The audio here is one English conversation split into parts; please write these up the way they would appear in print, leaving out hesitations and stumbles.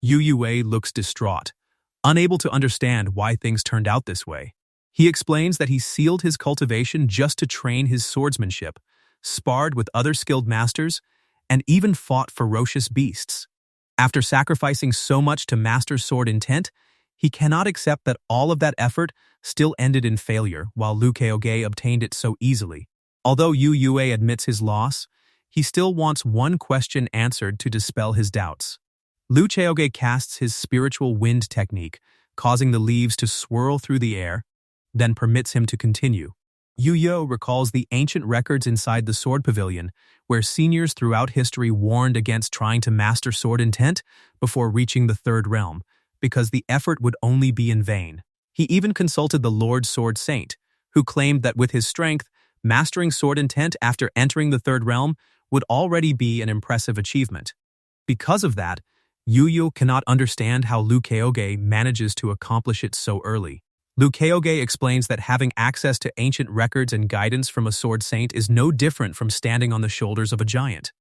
Yu Yue looks distraught, unable to understand why things turned out this way. He explains that he sealed his cultivation just to train his swordsmanship, sparred with other skilled masters, and even fought ferocious beasts. After sacrificing so much to master sword intent, he cannot accept that all of that effort still ended in failure while Liu Chaoge obtained it so easily. Although Yu Yue admits his loss, he still wants one question answered to dispel his doubts. Liu Chaoge casts his spiritual wind technique, causing the leaves to swirl through the air, then permits him to continue. Yu Yue recalls the ancient records inside the sword pavilion, where seniors throughout history warned against trying to master sword intent before reaching the third realm, because the effort would only be in vain. He even consulted the Lord Sword Saint, who claimed that with his strength, mastering sword intent after entering the third realm would already be an impressive achievement. Because of that, Yu Yue cannot understand how Liu Chaoge manages to accomplish it so early. Liu Chaoge explains that having access to ancient records and guidance from a sword saint is no different from standing on the shoulders of a giant.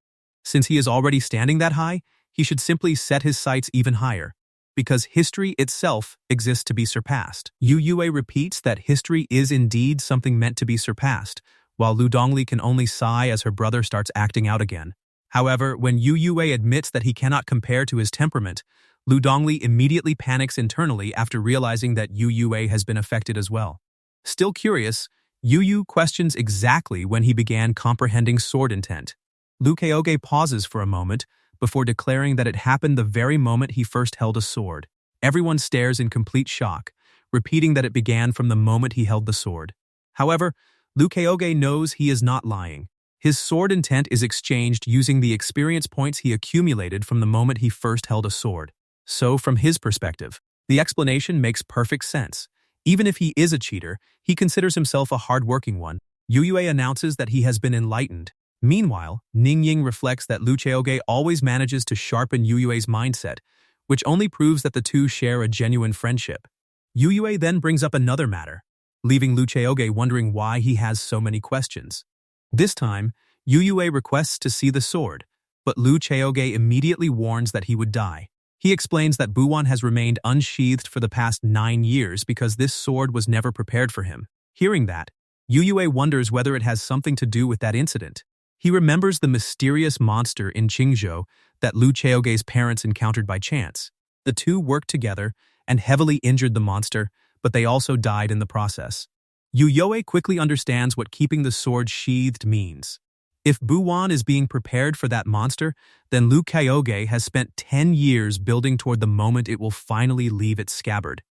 Since he is already standing that high, he should simply set his sights even higher, because history itself exists to be surpassed. Yu Yue repeats that history is indeed something meant to be surpassed, while Lu Dongli can only sigh as her brother starts acting out again. However, when Yu Yue admits that he cannot compare to his temperament, Lu Dongli immediately panics internally after realizing that Yu Yue has been affected as well. Still curious, Yu Yue questions exactly when he began comprehending sword intent. Liu Chaoge pauses for a moment before declaring that it happened the very moment he first held a sword. Everyone stares in complete shock, repeating that it began from the moment he held the sword. However, Liu Chaoge knows he is not lying. His sword intent is exchanged using the experience points he accumulated from the moment he first held a sword. So, from his perspective, the explanation makes perfect sense. Even if he is a cheater, he considers himself a hard-working one. Yu Yue announces that he has been enlightened. Meanwhile, Ningying reflects that Liu Chaoge always manages to sharpen Yu Yue's mindset, which only proves that the two share a genuine friendship. Yu Yue then brings up another matter, leaving Liu Chaoge wondering why he has so many questions. This time, Yu Yue requests to see the sword, but Liu Chaoge immediately warns that he would die. He explains that Buwan has remained unsheathed for the past 9 years because this sword was never prepared for him. Hearing that, Yu Yue wonders whether it has something to do with that incident. He remembers the mysterious monster in Qingzhou that Liu Chaoge's parents encountered by chance. The two worked together and heavily injured the monster, but they also died in the process. Yu Yue quickly understands what keeping the sword sheathed means. If Buwan is being prepared for that monster, then Liu Chaoge has spent 10 years building toward the moment it will finally leave its scabbard.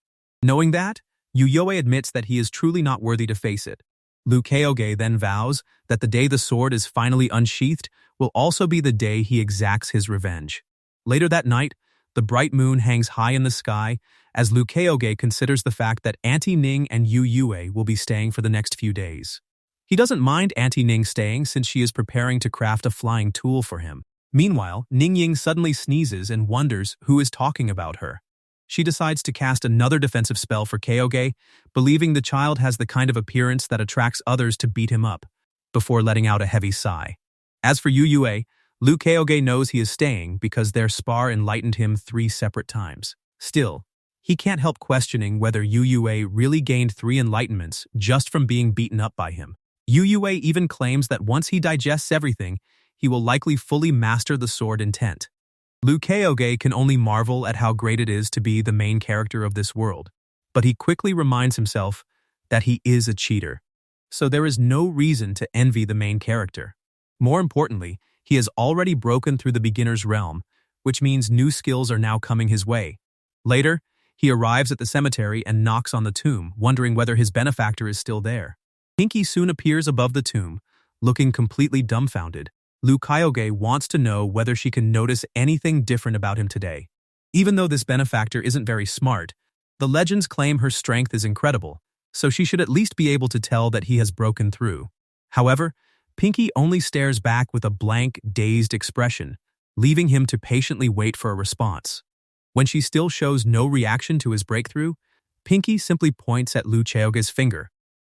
Knowing that, Yu Yue admits that he is truly not worthy to face it. Liu Chaoge then vows that the day the sword is finally unsheathed will also be the day he exacts his revenge. Later that night, the bright moon hangs high in the sky as Liu Chaoge considers the fact that Auntie Ning and Yu Yue will be staying for the next few days. He doesn't mind Auntie Ning staying since she is preparing to craft a flying tool for him. Meanwhile, Ningying suddenly sneezes and wonders who is talking about her. She decides to cast another defensive spell for Chaoge, believing the child has the kind of appearance that attracts others to beat him up, before letting out a heavy sigh. As for Yu Yue, Liu Chaoge knows he is staying because their spar enlightened him 3 separate times. Still, he can't help questioning whether Yu Yue really gained 3 enlightenments just from being beaten up by him. Yu Yue even claims that once he digests everything, he will likely fully master the sword intent. Liu Chaoge can only marvel at how great it is to be the main character of this world, but he quickly reminds himself that he is a cheater. So there is no reason to envy the main character. More importantly, he has already broken through the beginner's realm, which means new skills are now coming his way. Later, he arrives at the cemetery and knocks on the tomb, wondering whether his benefactor is still there. Pinky soon appears above the tomb, looking completely dumbfounded. Liu Chaoge wants to know whether she can notice anything different about him today. Even though this benefactor isn't very smart, the legends claim her strength is incredible, so she should at least be able to tell that he has broken through. However, Pinky only stares back with a blank, dazed expression, leaving him to patiently wait for a response. When she still shows no reaction to his breakthrough, Pinky simply points at Liu Chaoge's finger.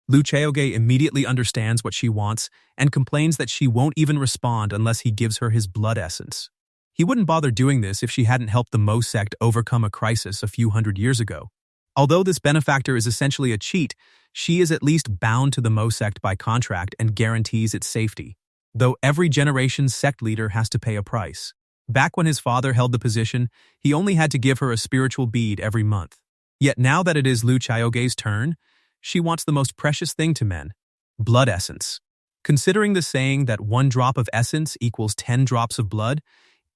Liu Chaoge immediately understands what she wants and complains that she won't even respond unless he gives her his blood essence. He wouldn't bother doing this if she hadn't helped the Mo sect overcome a crisis a few hundred years ago. Although this benefactor is essentially a cheat, she is at least bound to the Mo sect by contract and guarantees its safety, though every generation's sect leader has to pay a price. Back when his father held the position, he only had to give her a spiritual bead every month. Yet now that it is Lu Chaoge's turn, she wants the most precious thing to men: blood essence. Considering the saying that 1 drop of essence equals 10 drops of blood,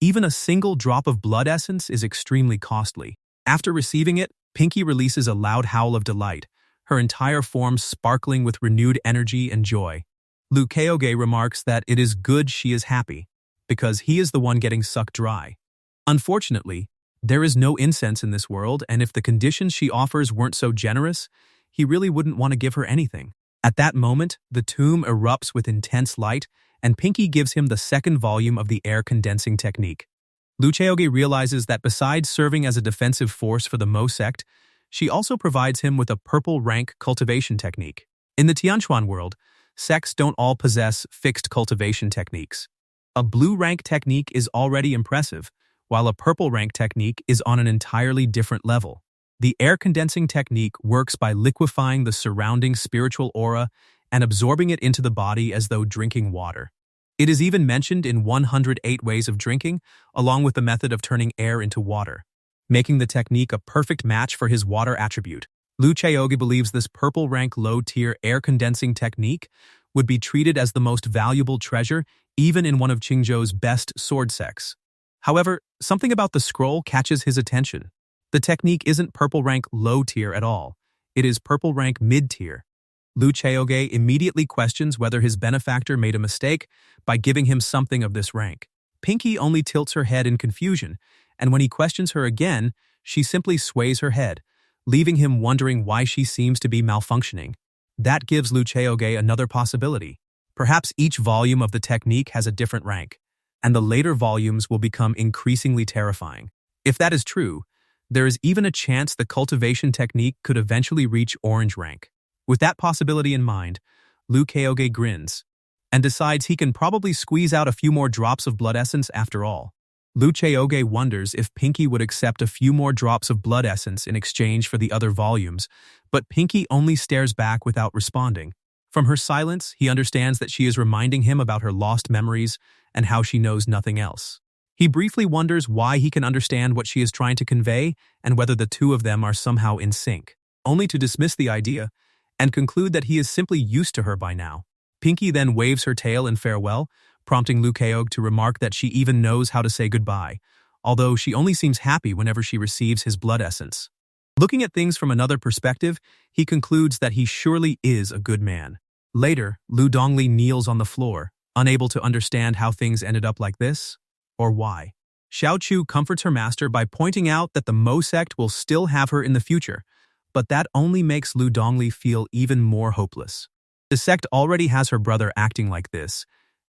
even a single drop of blood essence is extremely costly. After receiving it, Pinky releases a loud howl of delight, her entire form sparkling with renewed energy and joy. Lu Chaoge remarks that it is good she is happy, because he is the one getting sucked dry. Unfortunately, there is no incense in this world, and if the conditions she offers weren't so generous, he really wouldn't want to give her anything. At that moment, the tomb erupts with intense light, and Pinky gives him the 2nd volume of the air condensing technique. Lu Chaoge realizes that besides serving as a defensive force for the Mo sect, she also provides him with a purple rank cultivation technique. In the Tianquan world, sects don't all possess fixed cultivation techniques. A blue rank technique is already impressive, while a purple rank technique is on an entirely different level. The air condensing technique works by liquefying the surrounding spiritual aura and absorbing it into the body as though drinking water. It is even mentioned in 108 Ways of Drinking, along with the method of turning air into water, making the technique a perfect match for his water attribute. Lu Chaoge believes this purple rank low-tier air condensing technique would be treated as the most valuable treasure even in one of Qingzhou's best sword sects. However, something about the scroll catches his attention. The technique isn't purple rank low-tier at all. It is purple rank mid-tier. Lu Chaoge immediately questions whether his benefactor made a mistake by giving him something of this rank. Pinky only tilts her head in confusion, and when he questions her again, she simply sways her head, leaving him wondering why she seems to be malfunctioning. That gives Lu Chaoge another possibility. Perhaps each volume of the technique has a different rank, and the later volumes will become increasingly terrifying. If that is true, there is even a chance the cultivation technique could eventually reach orange rank. With that possibility in mind, Lu Chaoge grins and decides he can probably squeeze out a few more drops of blood essence after all. Lu Chaoge wonders if Pinky would accept a few more drops of blood essence in exchange for the other volumes, but Pinky only stares back without responding. From her silence, he understands that she is reminding him about her lost memories and how she knows nothing else. He briefly wonders why he can understand what she is trying to convey and whether the two of them are somehow in sync, only to dismiss the idea and conclude that he is simply used to her by now. Pinky then waves her tail in farewell, prompting Lu Chaoge to remark that she even knows how to say goodbye, although she only seems happy whenever she receives his blood essence. Looking at things from another perspective, he concludes that he surely is a good man. Later, Lu Dongli kneels on the floor, unable to understand how things ended up like this, or why. Xiao Chu comforts her master by pointing out that the Mo sect will still have her in the future, but that only makes Lu Dongli feel even more hopeless. The sect already has her brother acting like this,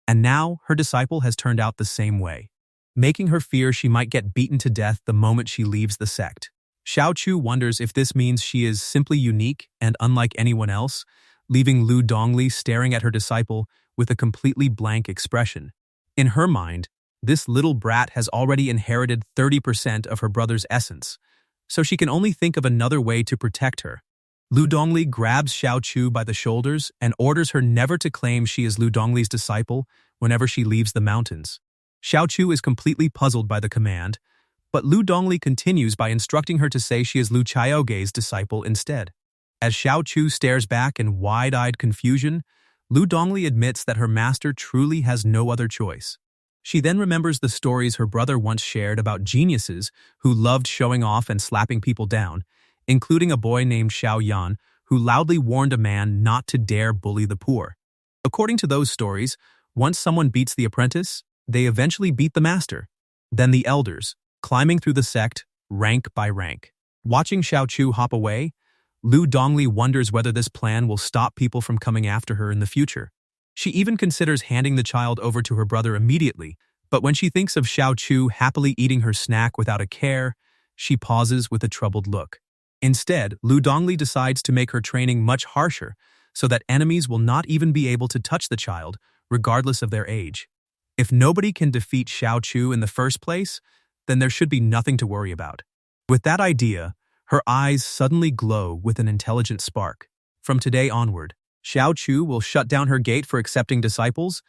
and now her disciple has turned out the same way, making her fear she might get beaten to death the moment she leaves the sect. Xiao Chu wonders if this means she is simply unique and unlike anyone else, leaving Lu Dongli staring at her disciple with a completely blank expression. In her mind, this little brat has already inherited 30% of her brother's essence, so she can only think of another way to protect her. Lu Dongli grabs Xiao Chu by the shoulders and orders her never to claim she is Lu Dongli's disciple whenever she leaves the mountains. Xiao Chu is completely puzzled by the command, but Lu Dongli continues by instructing her to say she is Lu Chaoge's disciple instead. As Xiao Chu stares back in wide-eyed confusion, Lu Dongli admits that her master truly has no other choice. She then remembers the stories her brother once shared about geniuses who loved showing off and slapping people down, including a boy named Xiao Yan who loudly warned a man not to dare bully the poor. According to those stories, once someone beats the apprentice, they eventually beat the master, then the elders, climbing through the sect, rank by rank. Watching Xiao Chu hop away, Lu Dongli wonders whether this plan will stop people from coming after her in the future. She even considers handing the child over to her brother immediately, but when she thinks of Xiao Chu happily eating her snack without a care, she pauses with a troubled look. Instead, Lu Dongli decides to make her training much harsher so that enemies will not even be able to touch the child, regardless of their age. If nobody can defeat Xiao Chu in the first place, then there should be nothing to worry about. With that idea, her eyes suddenly glow with an intelligent spark. From today onward, Xiao Chu will shut down her gate for accepting disciples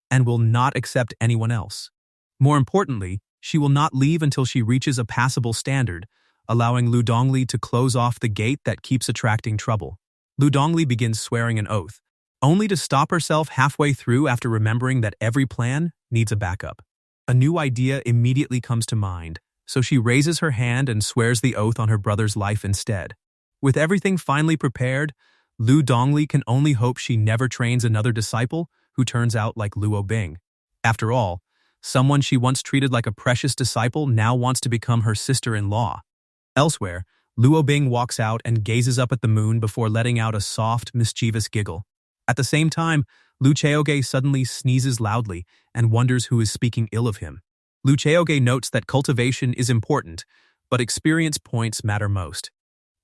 and will not accept anyone else. More importantly, she will not leave until she reaches a passable standard, allowing Lu Dongli to close off the gate that keeps attracting trouble. Lu Dongli begins swearing an oath, only to stop herself halfway through after remembering that every plan needs a backup. A new idea immediately comes to mind, so she raises her hand and swears the oath on her brother's life instead. With everything finally prepared, Lu Dongli can only hope she never trains another disciple who turns out like Luo Bing. After all, someone she once treated like a precious disciple now wants to become her sister-in-law. Elsewhere, Luo Bing walks out and gazes up at the moon before letting out a soft, mischievous giggle. At the same time, Lu Chaoge suddenly sneezes loudly and wonders who is speaking ill of him. Lu Chaoge notes that cultivation is important, but experience points matter most.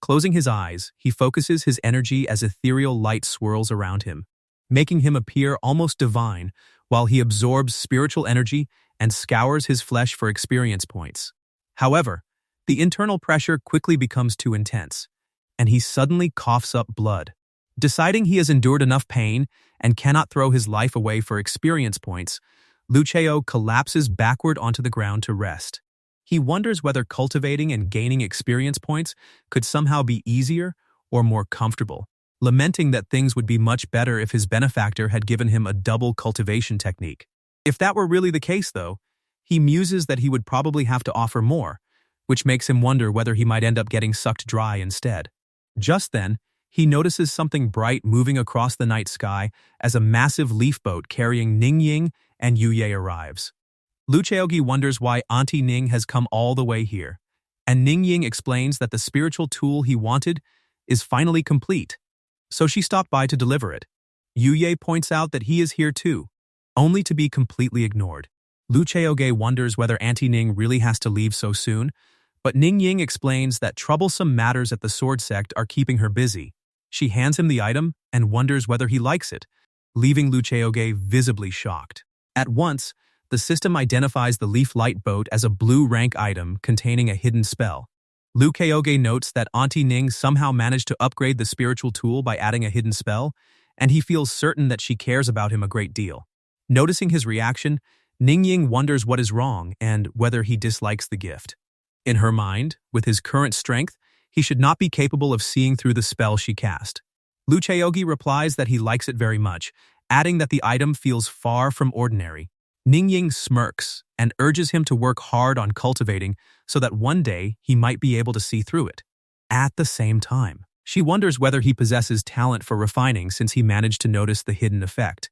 Closing his eyes, he focuses his energy as ethereal light swirls around him, making him appear almost divine while he absorbs spiritual energy and scours his flesh for experience points. However, the internal pressure quickly becomes too intense, and he suddenly coughs up blood. Deciding he has endured enough pain and cannot throw his life away for experience points, Lu Chao collapses backward onto the ground to rest. He wonders whether cultivating and gaining experience points could somehow be easier or more comfortable, lamenting that things would be much better if his benefactor had given him a double cultivation technique. If that were really the case, though, he muses that he would probably have to offer more, which makes him wonder whether he might end up getting sucked dry instead. Just then, he notices something bright moving across the night sky as a massive leaf boat carrying Ning Ying and Yu Ye arrives. Lu Chaoge wonders why Auntie Ning has come all the way here, and Ning Ying explains that the spiritual tool he wanted is finally complete, so she stopped by to deliver it. Yu Ye points out that he is here too, only to be completely ignored. Lu Chaoge wonders whether Auntie Ning really has to leave so soon, but Ning Ying explains that troublesome matters at the Sword Sect are keeping her busy. She hands him the item and wonders whether he likes it, leaving Lu Chaoge visibly shocked. At once, the system identifies the Leaf Light Boat as a blue rank item containing a hidden spell. Lu Chaoge notes that Auntie Ning somehow managed to upgrade the spiritual tool by adding a hidden spell, and he feels certain that she cares about him a great deal. Noticing his reaction, Ning Ying wonders what is wrong and whether he dislikes the gift. In her mind, with his current strength, he should not be capable of seeing through the spell she cast. Lu Chaoge replies that he likes it very much, adding that the item feels far from ordinary. Ning Ying smirks and urges him to work hard on cultivating so that one day he might be able to see through it. At the same time, she wonders whether he possesses talent for refining since he managed to notice the hidden effect.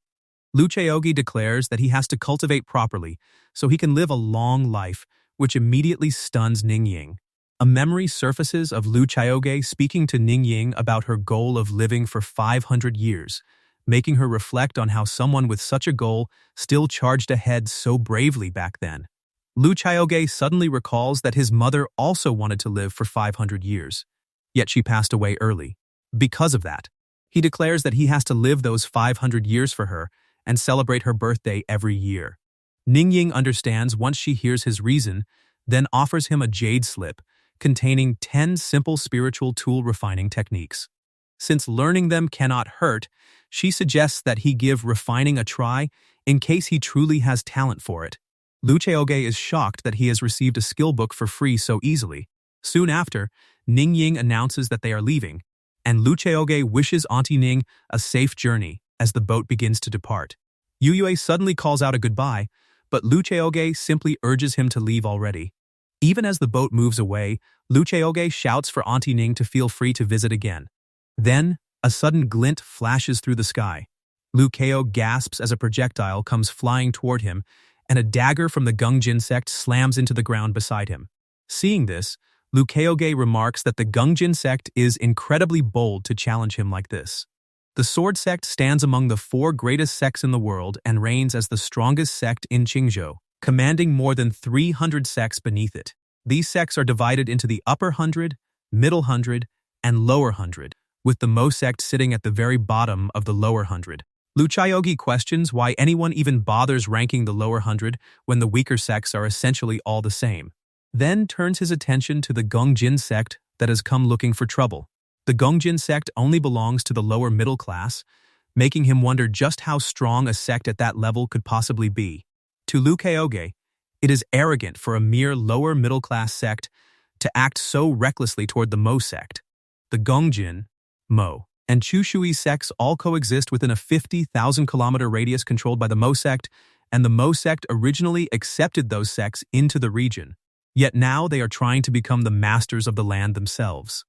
Lu Chaoge declares that he has to cultivate properly so he can live a long life, which immediately stuns Ning Ying. A memory surfaces of Lu Chaoge speaking to Ning Ying about her goal of living for 500 years, making her reflect on how someone with such a goal still charged ahead so bravely back then. Lu Chaoge suddenly recalls that his mother also wanted to live for 500 years, yet she passed away early. Because of that, he declares that he has to live those 500 years for her and celebrate her birthday every year. Ning Ying understands once she hears his reason, then offers him a jade slip containing 10 simple spiritual tool refining techniques. Since learning them cannot hurt, she suggests that he give refining a try in case he truly has talent for it. Lu Chaoge is shocked that he has received a skill book for free so easily. Soon after, Ning Ying announces that they are leaving, and Lu Chaoge wishes Auntie Ning a safe journey as the boat begins to depart. Yu Yue suddenly calls out a goodbye, but Lu Chaoge simply urges him to leave already. Even as the boat moves away, Lu Chaoge shouts for Auntie Ning to feel free to visit again. Then, a sudden glint flashes through the sky. Lu Kao gasps as a projectile comes flying toward him, and a dagger from the Gungjin sect slams into the ground beside him. Seeing this, Lu Chaoge remarks that the Gungjin sect is incredibly bold to challenge him like this. The Sword Sect stands among the 4 greatest sects in the world and reigns as the strongest sect in Qingzhou, commanding more than 300 sects beneath it. These sects are divided into the upper 100, middle 100, and lower 100, with the Mo sect sitting at the very bottom of the lower 100. Chaoge questions why anyone even bothers ranking the lower 100 when the weaker sects are essentially all the same. Then turns his attention to the Gongjin sect that has come looking for trouble. The Gongjin sect only belongs to the lower middle class, making him wonder just how strong a sect at that level could possibly be. To Chaoge, it is arrogant for a mere lower middle class sect to act so recklessly toward the Mo sect. The Gongjin, Mo, and Chushui sects all coexist within a 50,000-kilometer radius controlled by the Mo sect, and the Mo sect originally accepted those sects into the region. Yet now they are trying to become the masters of the land themselves.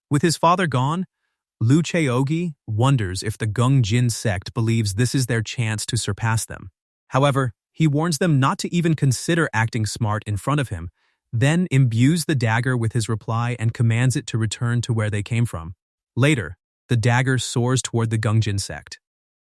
With his father gone, Chaoge wonders if the Gongjin sect believes this is their chance to surpass them. However, he warns them not to even consider acting smart in front of him, then imbues the dagger with his reply and commands it to return to where they came from. Later, the dagger soars toward the Gongjin sect.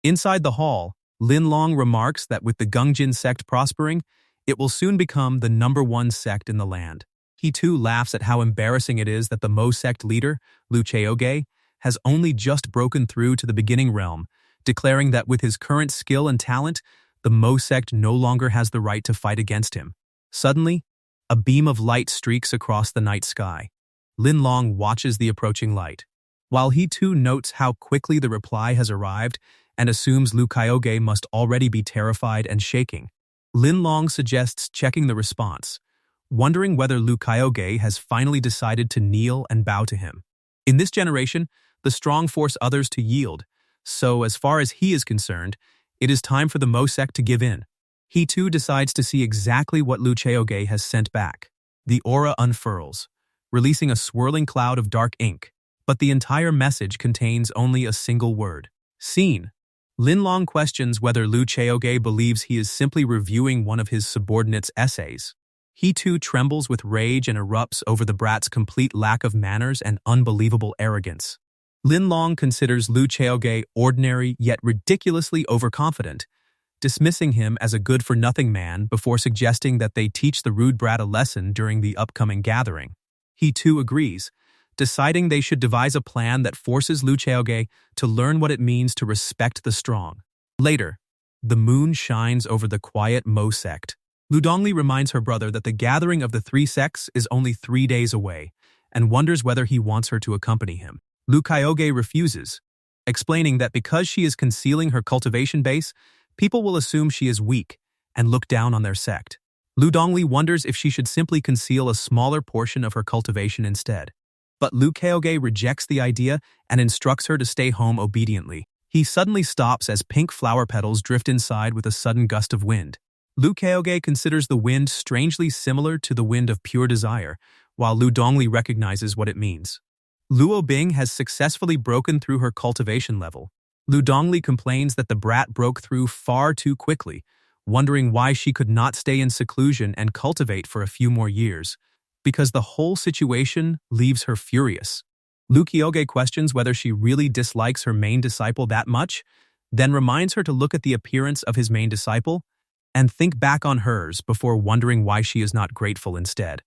Inside the hall, Linlong remarks that with the Gongjin sect prospering, it will soon become the #1 sect in the land. He too laughs at how embarrassing it is that the Mo sect leader, Chaoge, has only just broken through to the beginning realm, declaring that with his current skill and talent, the Mo sect no longer has the right to fight against him. Suddenly, a beam of light streaks across the night sky. Linlong watches the approaching light. While he too notes how quickly the reply has arrived and assumes Chaoge must already be terrified and shaking, Linlong suggests checking the response, wondering whether Chaoge has finally decided to kneel and bow to him. In this generation, the strong force others to yield, so as far as he is concerned, it is time for the Mo sect to give in. He too decides to see exactly what Chaoge has sent back. The aura unfurls, releasing a swirling cloud of dark ink, but the entire message contains only a single word: seen. Linlong questions whether Chaoge believes he is simply reviewing one of his subordinates' essays. He too trembles with rage and erupts over the brat's complete lack of manners and unbelievable arrogance. Linlong considers Chaoge ordinary yet ridiculously overconfident, dismissing him as a good-for-nothing man before suggesting that they teach the rude brat a lesson during the upcoming gathering. He too agrees, deciding they should devise a plan that forces Chaoge to learn what it means to respect the strong. Later, the moon shines over the quiet Mo sect. Dongli reminds her brother that the gathering of the 3 sects is only 3 days away, and wonders whether he wants her to accompany him. Chaoge refuses, explaining that because she is concealing her cultivation base, people will assume she is weak and look down on their sect. Dongli wonders if she should simply conceal a smaller portion of her cultivation instead. But Chaoge rejects the idea and instructs her to stay home obediently. He suddenly stops as pink flower petals drift inside with a sudden gust of wind. Chaoge considers the wind strangely similar to the wind of pure desire, while Dongli recognizes what it means. Luo Bing has successfully broken through her cultivation level. Dongli complains that the brat broke through far too quickly, wondering why she could not stay in seclusion and cultivate for a few more years, because the whole situation leaves her furious. Chaoge questions whether she really dislikes her main disciple that much, then reminds her to look at the appearance of his main disciple and think back on hers before wondering why she is not grateful instead.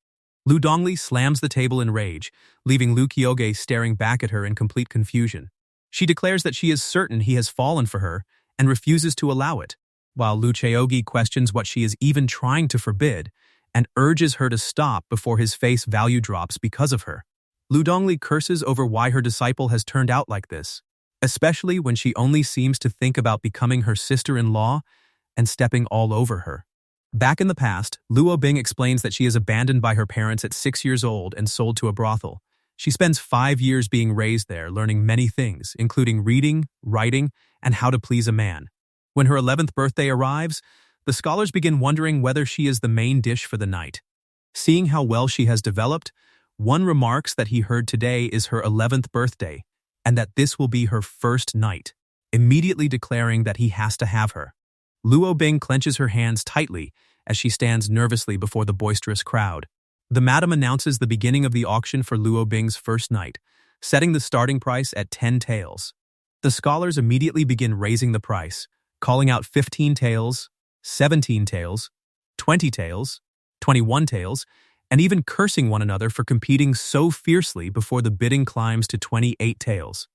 Dongli slams the table in rage, leaving Chaoge staring back at her in complete confusion. She declares that she is certain he has fallen for her and refuses to allow it, while Chaoge questions what she is even trying to forbid and urges her to stop before his face value drops because of her. Dongli curses over why her disciple has turned out like this, especially when she only seems to think about becoming her sister-in-law and stepping all over her. Back in the past, Luo Bing explains that she is abandoned by her parents at 6 years old and sold to a brothel. She spends 5 years being raised there, learning many things, including reading, writing, and how to please a man. When her 11th birthday arrives, the scholars begin wondering whether she is the main dish for the night. Seeing how well she has developed, one remarks that he heard today is her 11th birthday, and that this will be her first night, immediately declaring that he has to have her. Luo Bing clenches her hands tightly as she stands nervously before the boisterous crowd. The madam announces the beginning of the auction for Luo Bing's first night, setting the starting price at 10 taels. The scholars immediately begin raising the price, calling out 15 taels, 17 taels, 20 taels, 21 taels, and even cursing one another for competing so fiercely before the bidding climbs to 28 taels.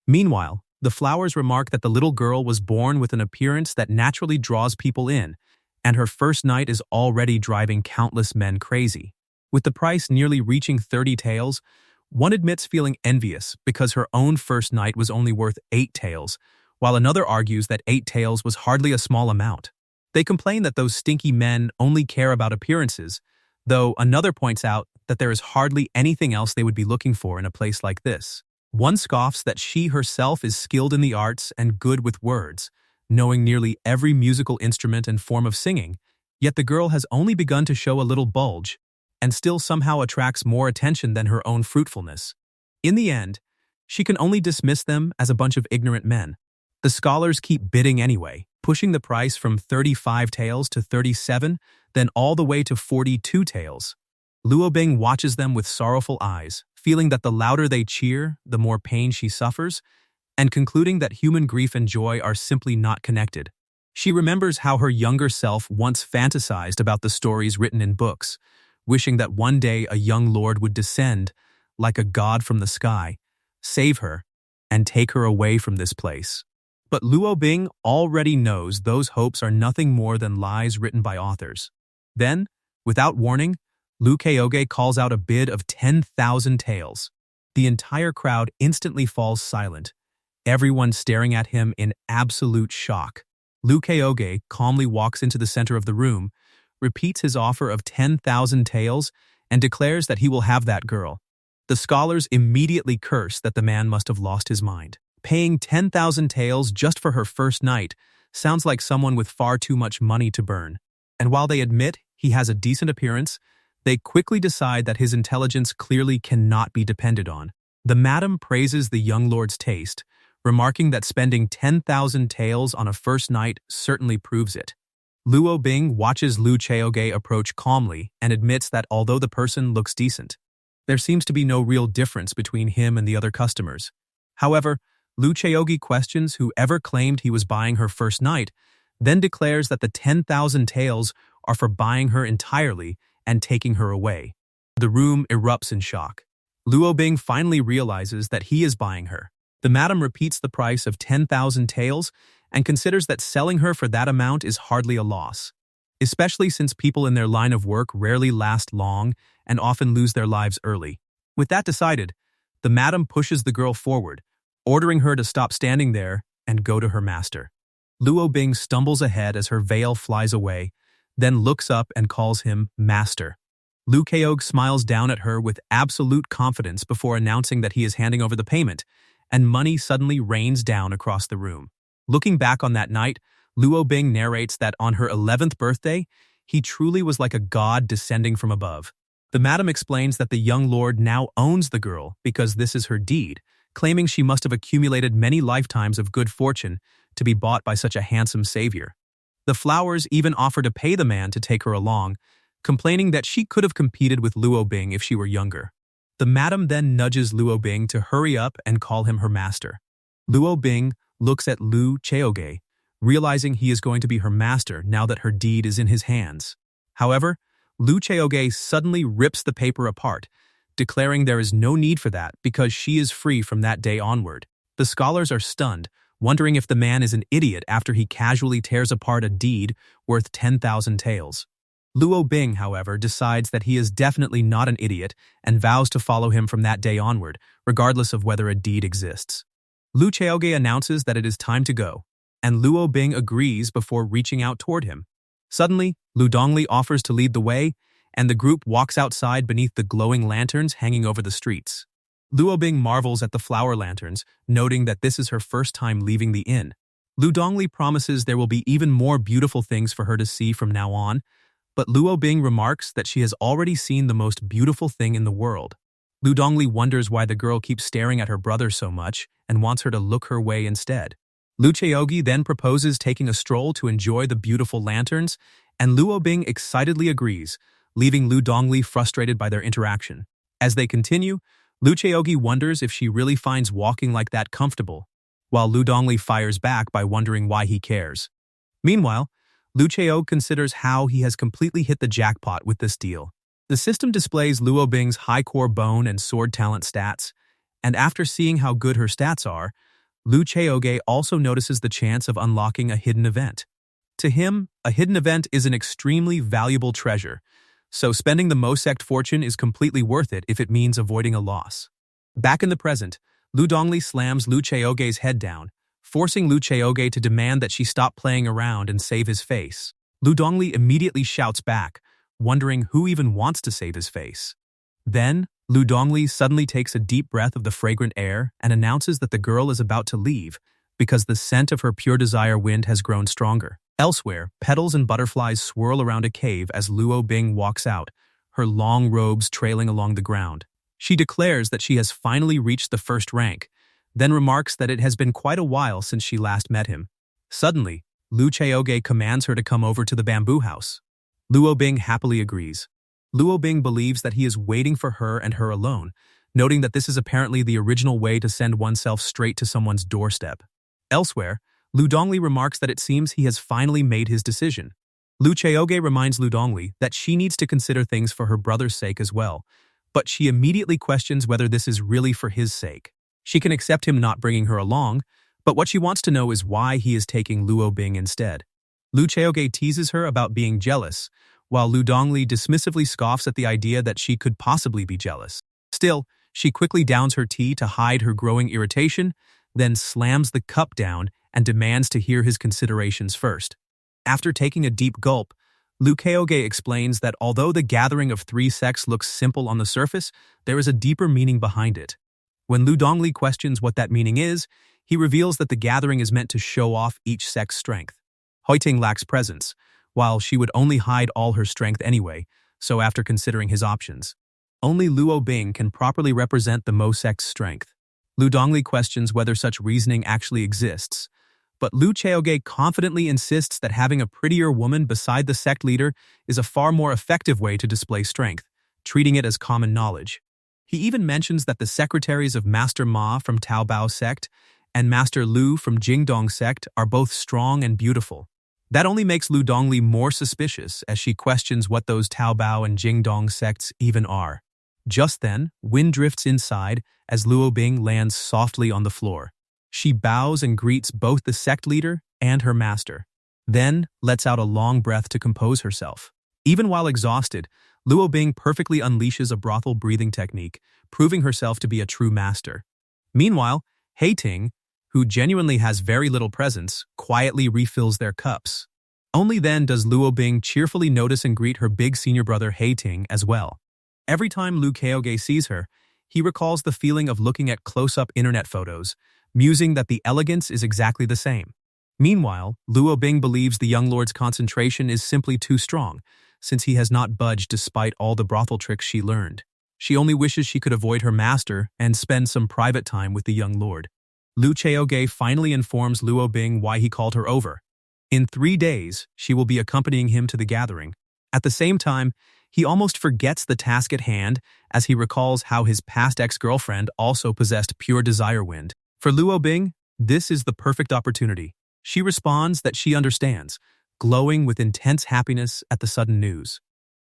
Meanwhile, The flowers remark that the little girl was born with an appearance that naturally draws people in, and her first night is already driving countless men crazy. With the price nearly reaching 30 taels, one admits feeling envious because her own first night was only worth 8 taels, while another argues that 8 taels was hardly a small amount. They complain that those stinky men only care about appearances, though another points out that there is hardly anything else they would be looking for in a place like this. One scoffs that she herself is skilled in the arts and good with words, knowing nearly every musical instrument and form of singing, yet the girl has only begun to show a little bulge, and still somehow attracts more attention than her own fruitfulness. In the end, she can only dismiss them as a bunch of ignorant men. The scholars keep bidding anyway, pushing the price from 35 taels to 37, then all the way to 42 taels. Luo Bing watches them with sorrowful eyes, feeling that the louder they cheer, the more pain she suffers, and concluding that human grief and joy are simply not connected. She remembers how her younger self once fantasized about the stories written in books, wishing that one day a young lord would descend, like a god from the sky, save her, and take her away from this place. But Luo Bing already knows those hopes are nothing more than lies written by authors. Then, without warning, Chaoge calls out a bid of 10,000 taels. The entire crowd instantly falls silent, everyone staring at him in absolute shock. Chaoge calmly walks into the center of the room, repeats his offer of 10,000 taels, and declares that he will have that girl. The scholars immediately curse that the man must have lost his mind. Paying 10,000 taels just for her first night sounds like someone with far too much money to burn. And while they admit he has a decent appearance, they quickly decide that his intelligence clearly cannot be depended on. The madam praises the young lord's taste, remarking that spending 10,000 taels on a first night certainly proves it. Luo Bing watches Chaoge approach calmly and admits that although the person looks decent, there seems to be no real difference between him and the other customers. However, Chaoge questions whoever claimed he was buying her first night, then declares that the 10,000 taels are for buying her entirely and taking her away. The room erupts in shock. Luo Bing finally realizes that he is buying her. The madam repeats the price of 10,000 taels and considers that selling her for that amount is hardly a loss, especially since people in their line of work rarely last long and often lose their lives early. With that decided, the madam pushes the girl forward, ordering her to stop standing there and go to her master. Luo Bing stumbles ahead as her veil flies away, then looks up and calls him master. Chaoge smiles down at her with absolute confidence before announcing that he is handing over the payment, and money suddenly rains down across the room. Looking back on that night, Luo Bing narrates that on her 11th birthday, he truly was like a god descending from above. The madam explains that the young lord now owns the girl because this is her deed, claiming she must have accumulated many lifetimes of good fortune to be bought by such a handsome savior. The flowers even offer to pay the man to take her along, complaining that she could have competed with Luo Bing if she were younger. The madam then nudges Luo Bing to hurry up and call him her master. Luo Bing looks at Chaoge, realizing he is going to be her master now that her deed is in his hands. However, Chaoge suddenly rips the paper apart, declaring there is no need for that because she is free from that day onward. The scholars are stunned, wondering if the man is an idiot after he casually tears apart a deed worth 10,000 taels. Luo Bing, however, decides that he is definitely not an idiot and vows to follow him from that day onward, regardless of whether a deed exists. Chaoge announces that it is time to go, and Luo Bing agrees before reaching out toward him. Suddenly, Lu Dongli offers to lead the way, and the group walks outside beneath the glowing lanterns hanging over the streets. Luo Bing marvels at the flower lanterns, noting that this is her first time leaving the inn. Lu Dongli promises there will be even more beautiful things for her to see from now on, but Luo Bing remarks that she has already seen the most beautiful thing in the world. Lu Dongli wonders why the girl keeps staring at her brother so much and wants her to look her way instead. Chaoge then proposes taking a stroll to enjoy the beautiful lanterns, and Luo Bing excitedly agrees, leaving Lu Dongli frustrated by their interaction. As they continue, Chaoge wonders if she really finds walking like that comfortable, while Lu Dongli fires back by wondering why he cares. Meanwhile, Chaoge considers how he has completely hit the jackpot with this deal. The system displays Luo Bing's high core bone and sword talent stats, and after seeing how good her stats are, Lu Chaoge also notices the chance of unlocking a hidden event. To him, a hidden event is an extremely valuable treasure, so spending the Mo Sect fortune is completely worth it if it means avoiding a loss. Back in the present, Lu Dongli slams Lu Chaoge's head down, forcing Lu Chaoge to demand that she stop playing around and save his face. Lu Dongli immediately shouts back, wondering who even wants to save his face. Then, Lu Dongli suddenly takes a deep breath of the fragrant air and announces that the girl is about to leave because the scent of her pure desire wind has grown stronger. Elsewhere, petals and butterflies swirl around a cave as Luo Bing walks out, her long robes trailing along the ground. She declares that she has finally reached the first rank, then remarks that it has been quite a while since she last met him. Suddenly, Lu Chaoge commands her to come over to the bamboo house. Luo Bing happily agrees. Luo Bing believes that he is waiting for her and her alone, noting that this is apparently the original way to send oneself straight to someone's doorstep. Elsewhere, Lu Dongli remarks that it seems he has finally made his decision. Lu Chaoge reminds Lu Dongli that she needs to consider things for her brother's sake as well, but she immediately questions whether this is really for his sake. She can accept him not bringing her along, but what she wants to know is why he is taking Luo Bing instead. Lu Chaoge teases her about being jealous, while Lu Dongli dismissively scoffs at the idea that she could possibly be jealous. Still, she quickly downs her tea to hide her growing irritation, then slams the cup down and demands to hear his considerations first. After taking a deep gulp, Lu Chaoge explains that although the gathering of 3 sects looks simple on the surface, there is a deeper meaning behind it. When Lu Dongli questions what that meaning is, he reveals that the gathering is meant to show off each sect's strength. Huiting lacks presence, while she would only hide all her strength anyway, so after considering his options, only Luo Bing can properly represent the Mo sect's strength. Lu Dongli questions whether such reasoning actually exists, but Lu Chaoge confidently insists that having a prettier woman beside the sect leader is a far more effective way to display strength, treating it as common knowledge. He even mentions that the secretaries of Master Ma from Taobao sect and Master Lu from Jingdong sect are both strong and beautiful. That only makes Lu Dongli more suspicious as she questions what those Taobao and Jingdong sects even are. Just then, wind drifts inside as Luo Bing lands softly on the floor. She bows and greets both the sect leader and her master, then lets out a long breath to compose herself. Even while exhausted, Luo Bing perfectly unleashes a brothel breathing technique, proving herself to be a true master. Meanwhile, Heiting, who genuinely has very little presence, quietly refills their cups. Only then does Luo Bing cheerfully notice and greet her big senior brother Heiting as well. Every time Lu Chaoge sees her, he recalls the feeling of looking at close-up internet photos, musing that the elegance is exactly the same. Meanwhile, Luo Bing believes the young lord's concentration is simply too strong, since he has not budged despite all the brothel tricks she learned. She only wishes she could avoid her master and spend some private time with the young lord. Lu Chaoge finally informs Luo Bing why he called her over. In 3 days, she will be accompanying him to the gathering. At the same time, he almost forgets the task at hand as he recalls how his past ex-girlfriend also possessed pure desire wind. For Luo Bing, this is the perfect opportunity. She responds that she understands, glowing with intense happiness at the sudden news.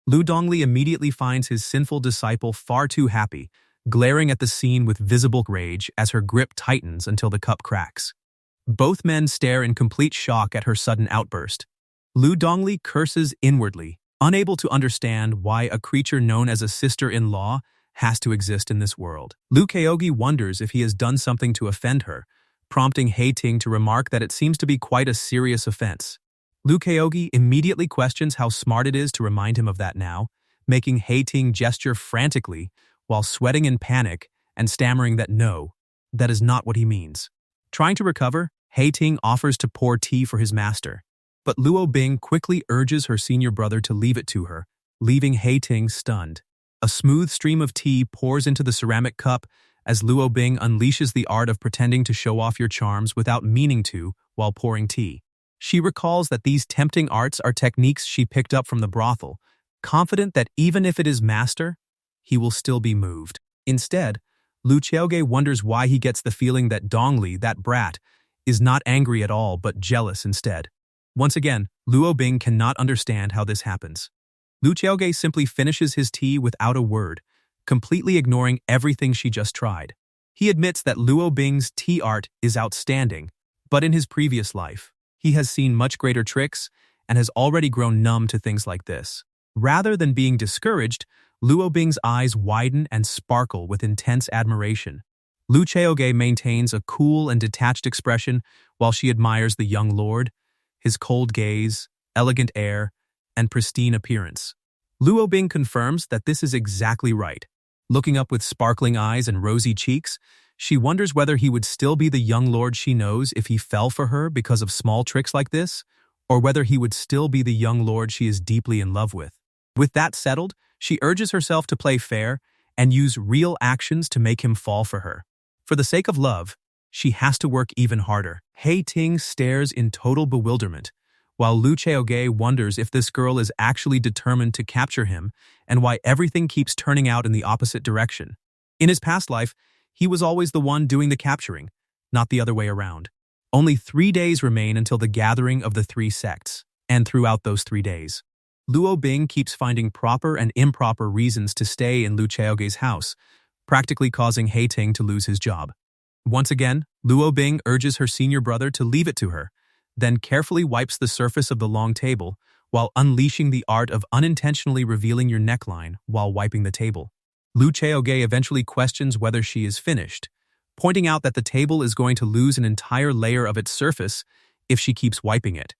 Lu Dongli immediately finds his sinful disciple far too happy, glaring at the scene with visible rage as her grip tightens until the cup cracks. Both men stare in complete shock at her sudden outburst. Lu Dongli curses inwardly, unable to understand why a creature known as a sister-in-law has to exist in this world. Lu Chaoge wonders if he has done something to offend her, prompting Heiting to remark that it seems to be quite a serious offense. Lu Chaoge immediately questions how smart it is to remind him of that now, making Heiting gesture frantically while sweating in panic and stammering that no, that is not what he means. Trying to recover, Heiting offers to pour tea for his master, but Luo Bing quickly urges her senior brother to leave it to her, leaving Heiting stunned. A smooth stream of tea pours into the ceramic cup as Luo Bing unleashes the art of pretending to show off your charms without meaning to while pouring tea. She recalls that these tempting arts are techniques she picked up from the brothel, confident that even if it is master, he will still be moved. Instead, Lu Chaoge wonders why he gets the feeling that Dongli, that brat, is not angry at all but jealous instead. Once again, Luo Bing cannot understand how this happens. Lu Chaoge simply finishes his tea without a word, completely ignoring everything she just tried. He admits that Luo Bing's tea art is outstanding, but in his previous life, he has seen much greater tricks and has already grown numb to things like this. Rather than being discouraged, Luo Bing's eyes widen and sparkle with intense admiration. Lu Chaoge maintains a cool and detached expression while she admires the young lord, his cold gaze, elegant air, and pristine appearance. Luo Bing confirms that this is exactly right. Looking up with sparkling eyes and rosy cheeks, she wonders whether he would still be the young lord she knows if he fell for her because of small tricks like this, or whether he would still be the young lord she is deeply in love with. With that settled, she urges herself to play fair and use real actions to make him fall for her. For the sake of love, she has to work even harder. Hei Ting stares in total bewilderment, while Lu Chaoge wonders if this girl is actually determined to capture him and why everything keeps turning out in the opposite direction. In his past life, he was always the one doing the capturing, not the other way around. Only 3 days remain until the gathering of the 3 sects, and throughout those 3 days, Luo Bing keeps finding proper and improper reasons to stay in Lu Chaoge's house, practically causing Hei Ting to lose his job. Once again, Luo Bing urges her senior brother to leave it to her, then carefully wipes the surface of the long table while unleashing the art of unintentionally revealing your neckline while wiping the table. Lu Chaoge eventually questions whether she is finished, pointing out that the table is going to lose an entire layer of its surface if she keeps wiping it.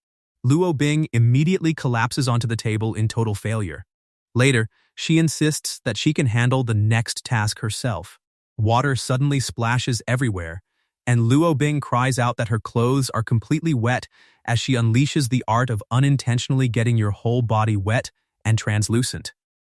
Luo Bing immediately collapses onto the table in total failure. Later, she insists that she can handle the next task herself. Water suddenly splashes everywhere, and Luo Bing cries out that her clothes are completely wet as she unleashes the art of unintentionally getting your whole body wet and translucent.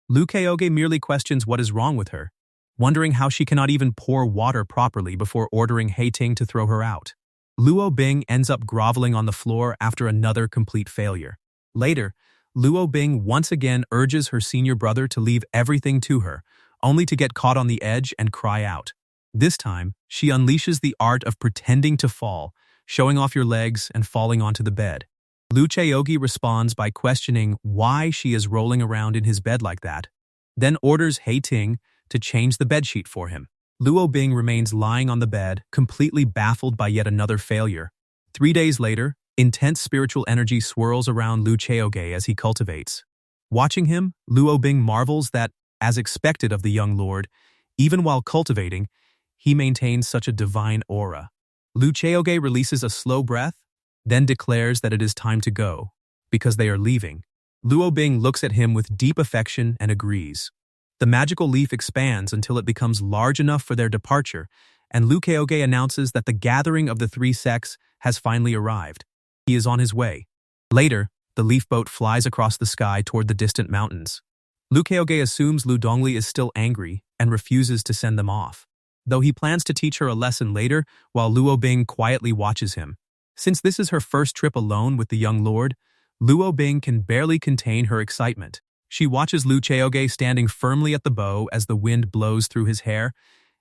Lu Chaoge merely questions what is wrong with her, wondering how she cannot even pour water properly before ordering Hei Ting to throw her out. Luo Bing ends up groveling on the floor after another complete failure. Later, Luo Bing once again urges her senior brother to leave everything to her, only to get caught on the edge and cry out. This time, she unleashes the art of pretending to fall, showing off your legs and falling onto the bed. Lu Chaoge responds by questioning why she is rolling around in his bed like that, then orders Hei Ting to change the bedsheet for him. Luo Bing remains lying on the bed, completely baffled by yet another failure. 3 days later, intense spiritual energy swirls around Lu Chaoge as he cultivates. Watching him, Luo Bing marvels that, as expected of the young lord, even while cultivating, he maintains such a divine aura. Lu Chaoge releases a slow breath, then declares that it is time to go, because they are leaving. Luo Bing looks at him with deep affection and agrees. The magical leaf expands until it becomes large enough for their departure, and Lu Chaoge announces that the gathering of the 3 sects has finally arrived. He is on his way. Later, the leaf boat flies across the sky toward the distant mountains. Lu Chaoge assumes Lu Dongli is still angry and refuses to send them off, though he plans to teach her a lesson later while Luo Bing quietly watches him. Since this is her first trip alone with the young lord, Luo Bing can barely contain her excitement. She watches Lu Chaoge standing firmly at the bow as the wind blows through his hair,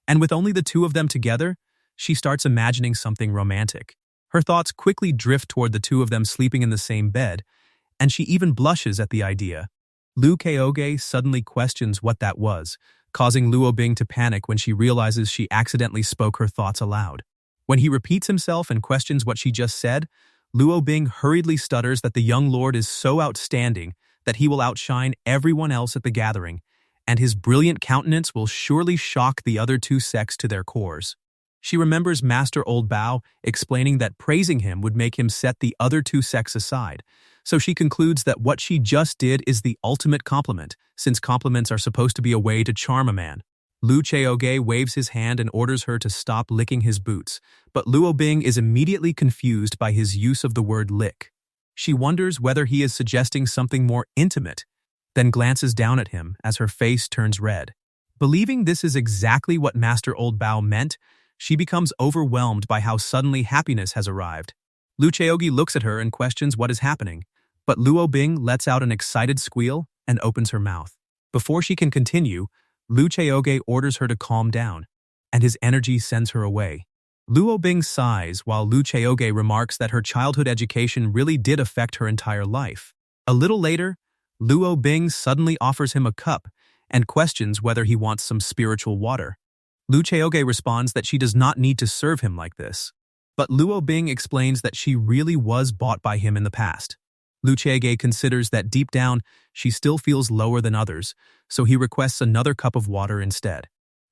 and with only the 2 of them together, she starts imagining something romantic. Her thoughts quickly drift toward the 2 of them sleeping in the same bed, and she even blushes at the idea. Lu Chaoge suddenly questions what that was, causing Luo Bing to panic when she realizes she accidentally spoke her thoughts aloud. When he repeats himself and questions what she just said, Luo Bing hurriedly stutters that the young lord is so outstanding that he will outshine everyone else at the gathering, and his brilliant countenance will surely shock the other 2 sects to their cores. She remembers Master Old Bao explaining that praising him would make him set the other 2 sects aside, so she concludes that what she just did is the ultimate compliment, since compliments are supposed to be a way to charm a man. Lu Chaoge waves his hand and orders her to stop licking his boots, but Luo Bing is immediately confused by his use of the word lick. She wonders whether he is suggesting something more intimate, then glances down at him as her face turns red. Believing this is exactly what Master Old Bao meant, she becomes overwhelmed by how suddenly happiness has arrived. Lu Chaoge looks at her and questions what is happening, but Luo Bing lets out an excited squeal and opens her mouth. Before she can continue, Lu Chaoge orders her to calm down, and his energy sends her away. Luo Bing sighs while Lu Chaoge remarks that her childhood education really did affect her entire life. A little later, Luo Bing suddenly offers him a cup and questions whether he wants some spiritual water. Lu Chaoge responds that she does not need to serve him like this. But Luo Bing explains that she really was bought by him in the past. Lu Chaoge considers that deep down, she still feels lower than others, so he requests another cup of water instead.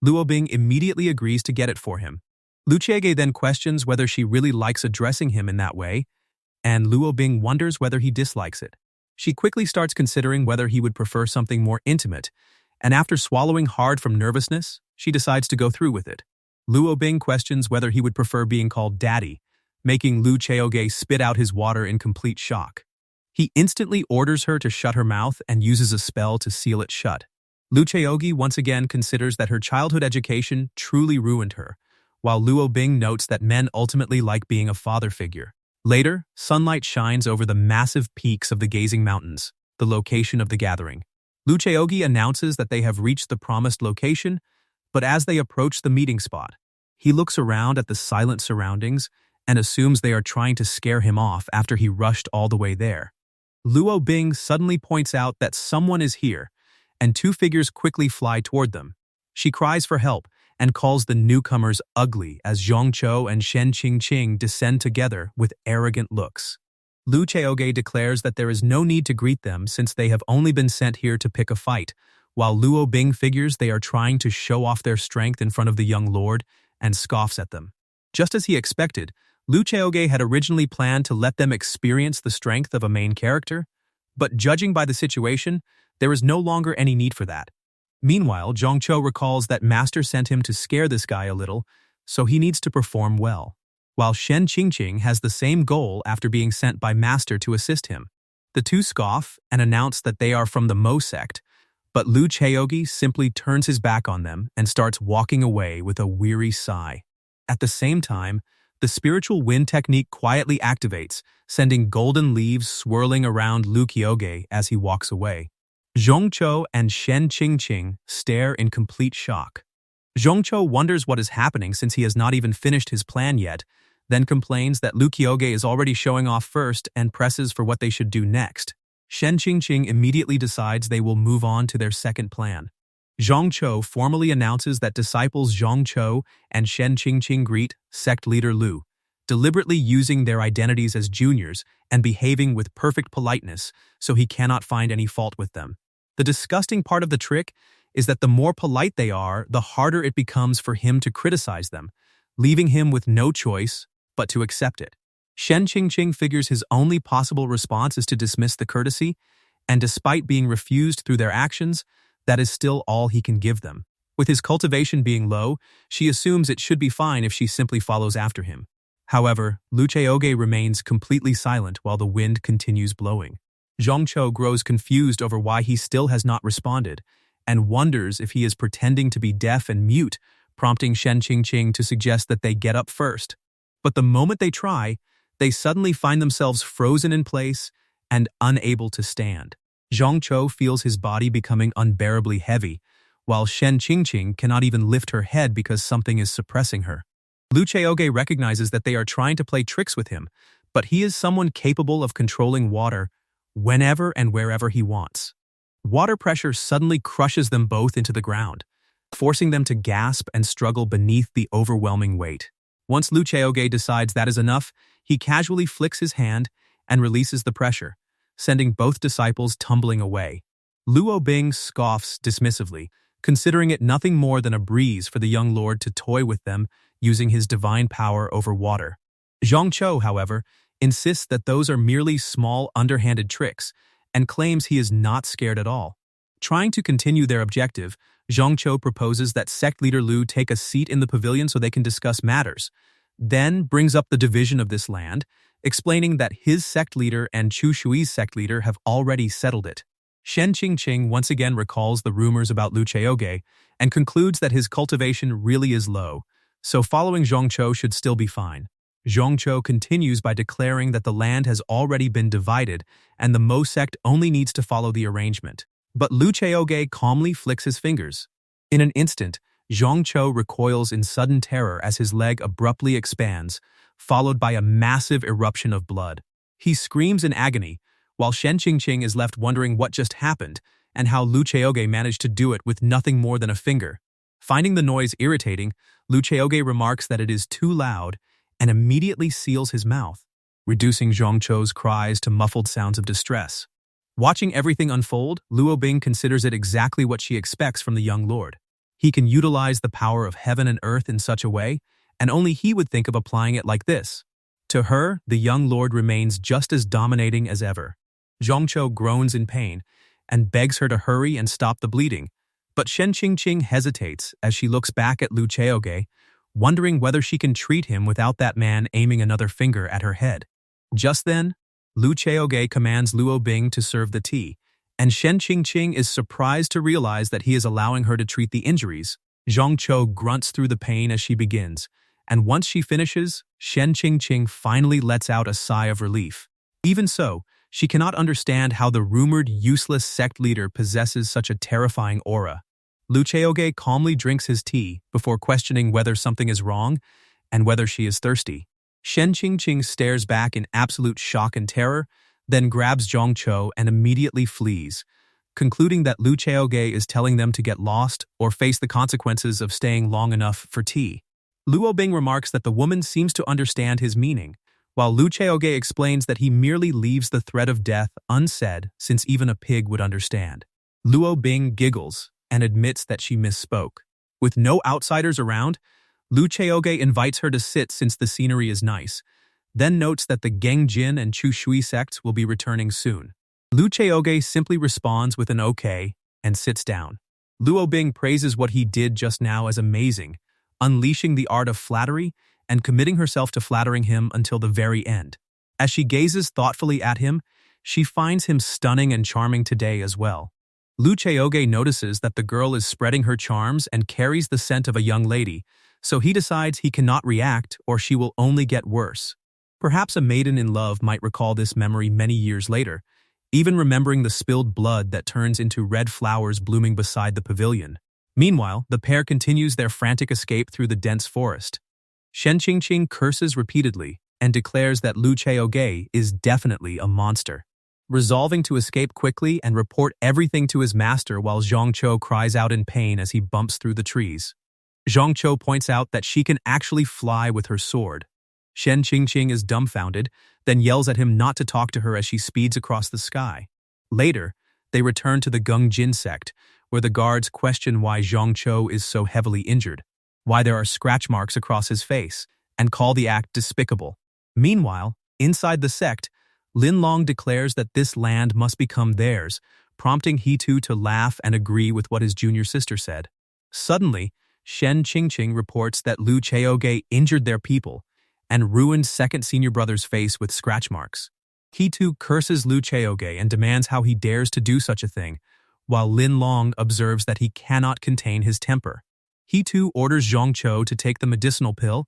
Luo Bing immediately agrees to get it for him. Lu Chaoge then questions whether she really likes addressing him in that way, and Luo Bing wonders whether he dislikes it. She quickly starts considering whether he would prefer something more intimate, and after swallowing hard from nervousness, she decides to go through with it. Luo Bing questions whether he would prefer being called daddy, making Lu Chaoge spit out his water in complete shock. He instantly orders her to shut her mouth and uses a spell to seal it shut. Lu Chaoge once again considers that her childhood education truly ruined her, while Luo Bing notes that men ultimately like being a father figure. Later, sunlight shines over the massive peaks of the Gazing Mountains, the location of the gathering. Lu Chaoge announces that they have reached the promised location, but as they approach the meeting spot, he looks around at the silent surroundings and assumes they are trying to scare him off after he rushed all the way there. Luo Bing suddenly points out that someone is here, and two figures quickly fly toward them. She cries for help and calls the newcomers ugly as Zhongqiu and Shen Qingqing descend together with arrogant looks. Lu Chaoge declares that there is no need to greet them since they have only been sent here to pick a fight, while Luo Bing figures they are trying to show off their strength in front of the young lord and scoffs at them. Just as he expected, Lu Chaoge had originally planned to let them experience the strength of a main character, but judging by the situation, there is no longer any need for that. Meanwhile, Zhongqiu recalls that Master sent him to scare this guy a little, so he needs to perform well, while Shen Qingqing has the same goal after being sent by Master to assist him. The two scoff and announce that they are from the Mo sect, but Lu Chaoge simply turns his back on them and starts walking away with a weary sigh. At the same time, the spiritual wind technique quietly activates, sending golden leaves swirling around Lu Chaoge as he walks away. Zhongqiu and Shen Qingqing stare in complete shock. Zhongqiu wonders what is happening since he has not even finished his plan yet, then complains that Lu Chaoge is already showing off first and presses for what they should do next. Shen Qingqing immediately decides they will move on to their second plan. Zhongqiu formally announces that disciples Zhongqiu and Shen Qingqing greet sect leader Lu, deliberately using their identities as juniors and behaving with perfect politeness so he cannot find any fault with them. The disgusting part of the trick is that the more polite they are, the harder it becomes for him to criticize them, leaving him with no choice but to accept it. Shen Qingqing figures his only possible response is to dismiss the courtesy, and despite being refused through their actions, that is still all he can give them. With his cultivation being low, she assumes it should be fine if she simply follows after him. However, Lu Chaoge remains completely silent while the wind continues blowing. Zhongqiu grows confused over why he still has not responded, and wonders if he is pretending to be deaf and mute, prompting Shen Qingqing to suggest that they get up first. But the moment they try, they suddenly find themselves frozen in place and unable to stand. Zhongqiu feels his body becoming unbearably heavy, while Shen Qingqing cannot even lift her head because something is suppressing her. Lu Chaoge recognizes that they are trying to play tricks with him, but he is someone capable of controlling water whenever and wherever he wants. Water pressure suddenly crushes them both into the ground, forcing them to gasp and struggle beneath the overwhelming weight. Once Lu Chaoge decides that is enough, he casually flicks his hand and releases the pressure, sending both disciples tumbling away. Luo Bing scoffs dismissively, considering it nothing more than a breeze for the young lord to toy with them using his divine power over water. Zhongqiu, however, insists that those are merely small underhanded tricks and claims he is not scared at all. Trying to continue their objective, Zhongqiu proposes that sect leader Lu take a seat in the pavilion so they can discuss matters, then brings up the division of this land, explaining that his sect leader and Chu Shui's sect leader have already settled it. Shen Qingqing once again recalls the rumors about Lu Chaoge and concludes that his cultivation really is low, so following Zhongqiu should still be fine. Zhongqiu continues by declaring that the land has already been divided and the Mo sect only needs to follow the arrangement. But Lu Chaoge calmly flicks his fingers. In an instant, Zhongqiu recoils in sudden terror as his leg abruptly expands, followed by a massive eruption of blood. He screams in agony, while Shen Qingqing is left wondering what just happened and how Lu Chaoge managed to do it with nothing more than a finger. Finding the noise irritating, Chaoge remarks that it is too loud and immediately seals his mouth, reducing Zhongcho's cries to muffled sounds of distress. Watching everything unfold, Luo Bing considers it exactly what she expects from the young lord. He can utilize the power of heaven and earth in such a way, and only he would think of applying it like this. To her, the young lord remains just as dominating as ever. Zhongcho groans in pain and begs her to hurry and stop the bleeding, but Shen Qingqing hesitates as she looks back at Lu Chaoge, wondering whether she can treat him without that man aiming another finger at her head. Just then, Lu Chaoge commands Luo Bing to serve the tea, and Shen Qingqing is surprised to realize that he is allowing her to treat the injuries. Zhongcho grunts through the pain as she begins, and once she finishes, Shen Qingqing finally lets out a sigh of relief. Even so, she cannot understand how the rumored useless sect leader possesses such a terrifying aura. Lu Chaoge calmly drinks his tea before questioning whether something is wrong and whether she is thirsty. Shen Qingqing stares back in absolute shock and terror, then grabs Zhongcho and immediately flees, concluding that Lu Chaoge is telling them to get lost or face the consequences of staying long enough for tea. Luo Bing remarks that the woman seems to understand his meaning, while Lu Chaoge explains that he merely leaves the threat of death unsaid since even a pig would understand. Luo Bing giggles and admits that she misspoke. With no outsiders around, Lu Chaoge invites her to sit since the scenery is nice, then notes that the Gengjin and Chu Shui sects will be returning soon. Lu Chaoge simply responds with an okay and sits down. Luo Bing praises what he did just now as amazing, unleashing the art of flattery and committing herself to flattering him until the very end. As she gazes thoughtfully at him, she finds him stunning and charming today as well. Lu Chaoge notices that the girl is spreading her charms and carries the scent of a young lady, so he decides he cannot react or she will only get worse. Perhaps a maiden in love might recall this memory many years later, even remembering the spilled blood that turns into red flowers blooming beside the pavilion. Meanwhile, the pair continues their frantic escape through the dense forest. Shen Qingqing curses repeatedly and declares that Lu Chaoge is definitely a monster. Resolving to escape quickly and report everything to his master while Zhongcho cries out in pain as he bumps through the trees. Zhongcho points out that she can actually fly with her sword. Shen Qingqing is dumbfounded, then yells at him not to talk to her as she speeds across the sky. Later, they return to the Gengjin sect, where the guards question why Zhongcho is so heavily injured, why there are scratch marks across his face, and call the act despicable. Meanwhile, inside the sect, Lin Long declares that this land must become theirs, prompting He-Tu to laugh and agree with what his junior sister said. Suddenly, Shen Qingqing reports that Lu Chaoge injured their people and ruined second senior brother's face with scratch marks. He-Tu curses Lu Chaoge and demands how he dares to do such a thing, while Lin Long observes that he cannot contain his temper. He-Tu orders Zhongcho to take the medicinal pill,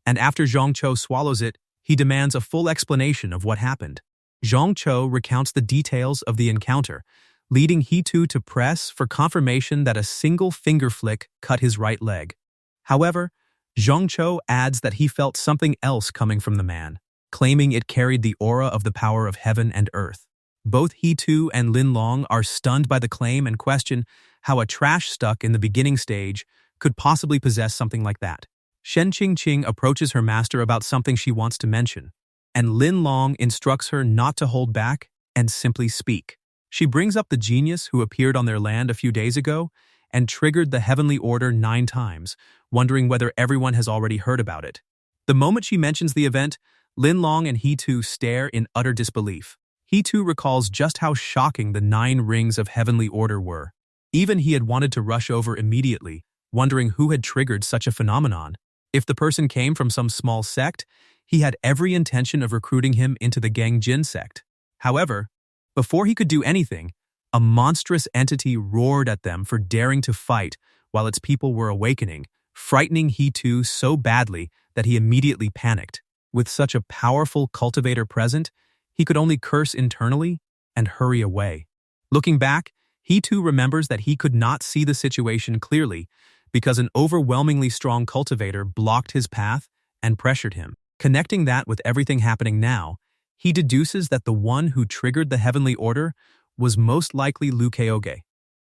and after Zhongcho swallows it, he demands a full explanation of what happened. Zhongcho recounts the details of the encounter, leading He-Tu to press for confirmation that a single finger flick cut his right leg. However, Zhongcho adds that he felt something else coming from the man, claiming it carried the aura of the power of heaven and earth. Both He-Tu and Lin Long are stunned by the claim and question how a trash stuck in the beginning stage could possibly possess something like that. Shen Qingqing approaches her master about something she wants to mention, and Lin Long instructs her not to hold back and simply speak. She brings up the genius who appeared on their land a few days ago and triggered the heavenly order 9 times, wondering whether everyone has already heard about it. The moment she mentions the event, Lin Long and He-Tu stare in utter disbelief. He-Tu recalls just how shocking the 9 rings of heavenly order were. Even he had wanted to rush over immediately, wondering who had triggered such a phenomenon. If the person came from some small sect, he had every intention of recruiting him into the Gengjin sect. However, before he could do anything, a monstrous entity roared at them for daring to fight while its people were awakening, frightening He-Tu so badly that he immediately panicked. With such a powerful cultivator present, he could only curse internally and hurry away. Looking back, He-Tu remembers that he could not see the situation clearly because an overwhelmingly strong cultivator blocked his path and pressured him. Connecting that with everything happening now, he deduces that the one who triggered the heavenly order was most likely Lu Chaoge,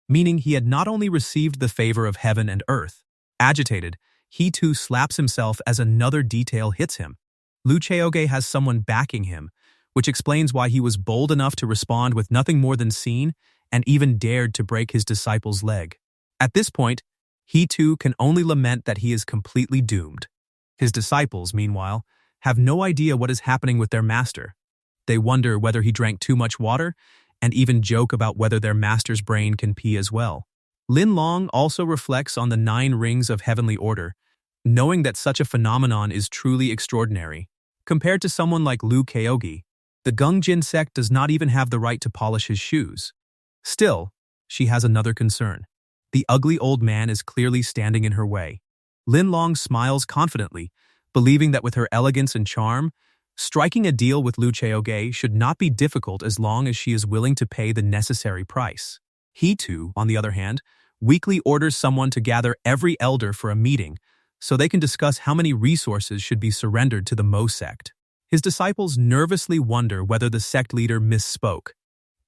meaning he had not only received the favor of heaven and earth, Agitated, he too slaps himself as another detail hits him. Lu Chaoge has someone backing him, which explains why he was bold enough to respond with nothing more than seen and even dared to break his disciple's leg. At this point, he too can only lament that he is completely doomed. His disciples, meanwhile, have no idea what is happening with their master. They wonder whether he drank too much water and even joke about whether their master's brain can pee as well. Lin Long also reflects on the 9 rings of heavenly order, knowing that such a phenomenon is truly extraordinary. Compared to someone like Lu Chaoge, the Gungjin sect does not even have the right to polish his shoes. Still, she has another concern. The ugly old man is clearly standing in her way. Lin Long smiles confidently, believing that with her elegance and charm, striking a deal with Lu Chaoge should not be difficult as long as she is willing to pay the necessary price. He too, on the other hand, weekly orders someone to gather every elder for a meeting so they can discuss how many resources should be surrendered to the Mo sect. His disciples nervously wonder whether the sect leader misspoke.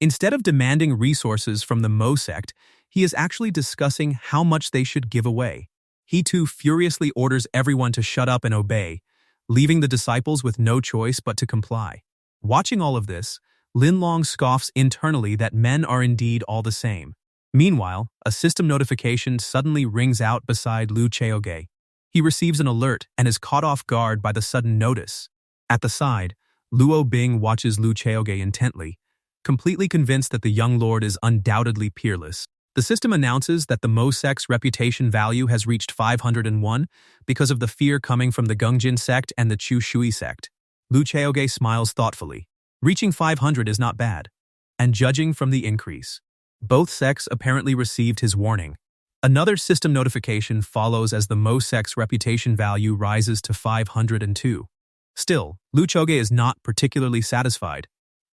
Instead of demanding resources from the Mo sect, he is actually discussing how much they should give away. He too furiously orders everyone to shut up and obey, leaving the disciples with no choice but to comply. Watching all of this, Lin Long scoffs internally that men are indeed all the same. Meanwhile, a system notification suddenly rings out beside Lu Chaoge. He receives an alert and is caught off guard by the sudden notice. At the side, Luo Bing watches Lu Chaoge intently, completely convinced that the young lord is undoubtedly peerless. The system announces that the Mo sect's reputation value has reached 501 because of the fear coming from the Gungjin sect and the Chu Shui sect. Lu Chaoge smiles thoughtfully. Reaching 500 is not bad. And judging from the increase, both sects apparently received his warning. Another system notification follows as the Mo sect's reputation value rises to 502. Still, Lu Chaoge is not particularly satisfied.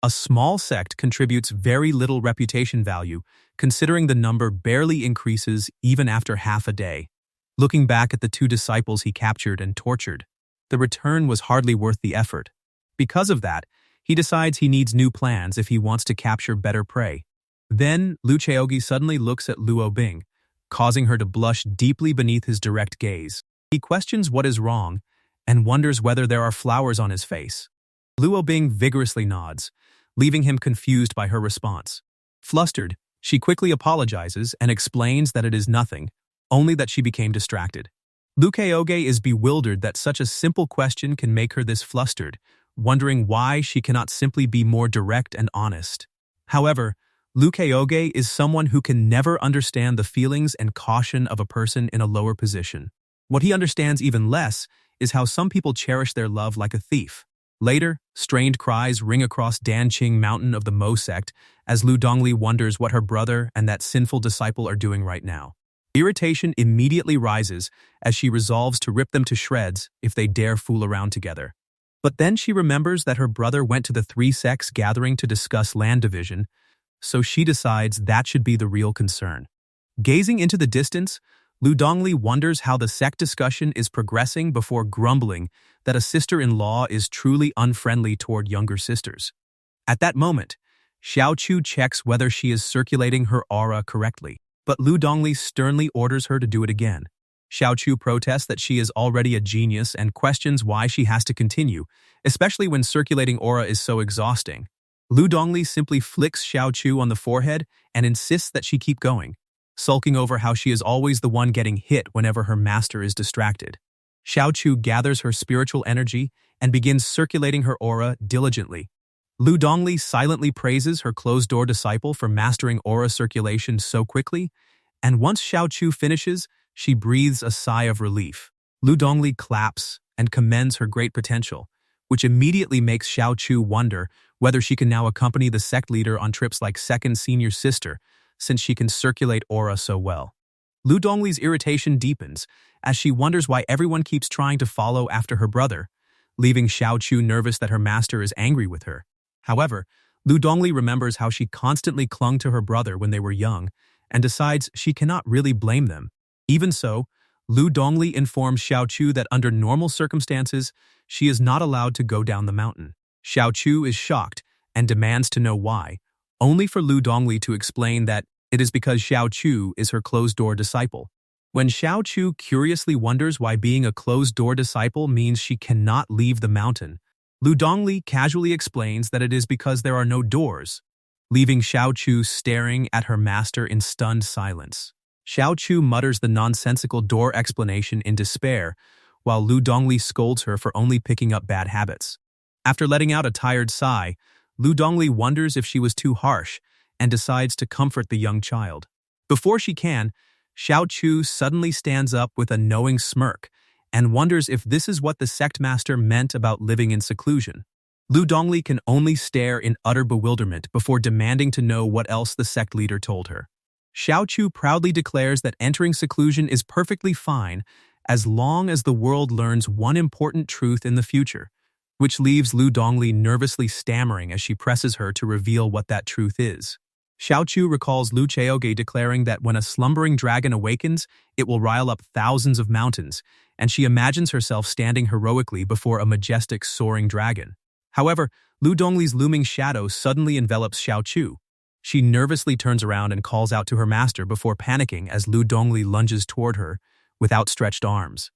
A small sect contributes very little reputation value, considering the number barely increases even after half a day. Looking back at the 2 disciples he captured and tortured, the return was hardly worth the effort. Because of that, he decides he needs new plans if he wants to capture better prey. Then, Lu Chaoge suddenly looks at Luo Bing, causing her to blush deeply beneath his direct gaze. He questions what is wrong and wonders whether there are flowers on his face. Luo Bing vigorously nods, leaving him confused by her response. Flustered, she quickly apologizes and explains that it is nothing, only that she became distracted. Lu Chaoge is bewildered that such a simple question can make her this flustered, wondering why she cannot simply be more direct and honest. However, Lu Chaoge is someone who can never understand the feelings and caution of a person in a lower position. What he understands even less is how some people cherish their love like a thief. Later, strained cries ring across Danqing Mountain of the Mo sect as Lu Dongli wonders what her brother and that sinful disciple are doing right now. Irritation immediately rises as she resolves to rip them to shreds if they dare fool around together. But then she remembers that her brother went to the 3 sects gathering to discuss land division, so she decides that should be the real concern. Gazing into the distance, Lu Dongli wonders how the sect discussion is progressing before grumbling that a sister-in-law is truly unfriendly toward younger sisters. At that moment, Xiao Chu checks whether she is circulating her aura correctly, but Lu Dongli sternly orders her to do it again. Xiao Chu protests that she is already a genius and questions why she has to continue, especially when circulating aura is so exhausting. Lu Dongli simply flicks Xiao Chu on the forehead and insists that she keep going, sulking over how she is always the one getting hit whenever her master is distracted. Xiao Chu gathers her spiritual energy and begins circulating her aura diligently. Lu Dongli silently praises her closed-door disciple for mastering aura circulation so quickly, and once Xiao Chu finishes, she breathes a sigh of relief. Lu Dongli claps and commends her great potential, which immediately makes Xiao Chu wonder whether she can now accompany the sect leader on trips like second senior sister, since she can circulate aura so well. Lu Dongli's irritation deepens as she wonders why everyone keeps trying to follow after her brother, leaving Xiao Chu nervous that her master is angry with her. However, Lu Dongli remembers how she constantly clung to her brother when they were young and decides she cannot really blame them. Even so, Lu Dongli informs Xiao Chu that under normal circumstances, she is not allowed to go down the mountain. Xiao Chu is shocked and demands to know why, only for Lu Dongli to explain that it is because Xiao Chu is her closed-door disciple. When Xiao Chu curiously wonders why being a closed-door disciple means she cannot leave the mountain, Lu Dongli casually explains that it is because there are no doors, leaving Xiao Chu staring at her master in stunned silence. Xiao Chu mutters the nonsensical door explanation in despair, while Lu Dongli scolds her for only picking up bad habits. After letting out a tired sigh, Lu Dongli wonders if she was too harsh and decides to comfort the young child. Before she can, Xiao Chu suddenly stands up with a knowing smirk and wonders if this is what the sect master meant about living in seclusion. Lu Dongli can only stare in utter bewilderment before demanding to know what else the sect leader told her. Xiao Chu proudly declares that entering seclusion is perfectly fine as long as the world learns one important truth in the future, which leaves Lu Dongli nervously stammering as she presses her to reveal what that truth is. Xiao Chu recalls Lu Chaoge declaring that when a slumbering dragon awakens, it will rile up thousands of mountains, and she imagines herself standing heroically before a majestic soaring dragon. However, Lu Dongli's looming shadow suddenly envelops Xiao Chu. She nervously turns around and calls out to her master before panicking as Lu Dongli lunges toward her with outstretched arms.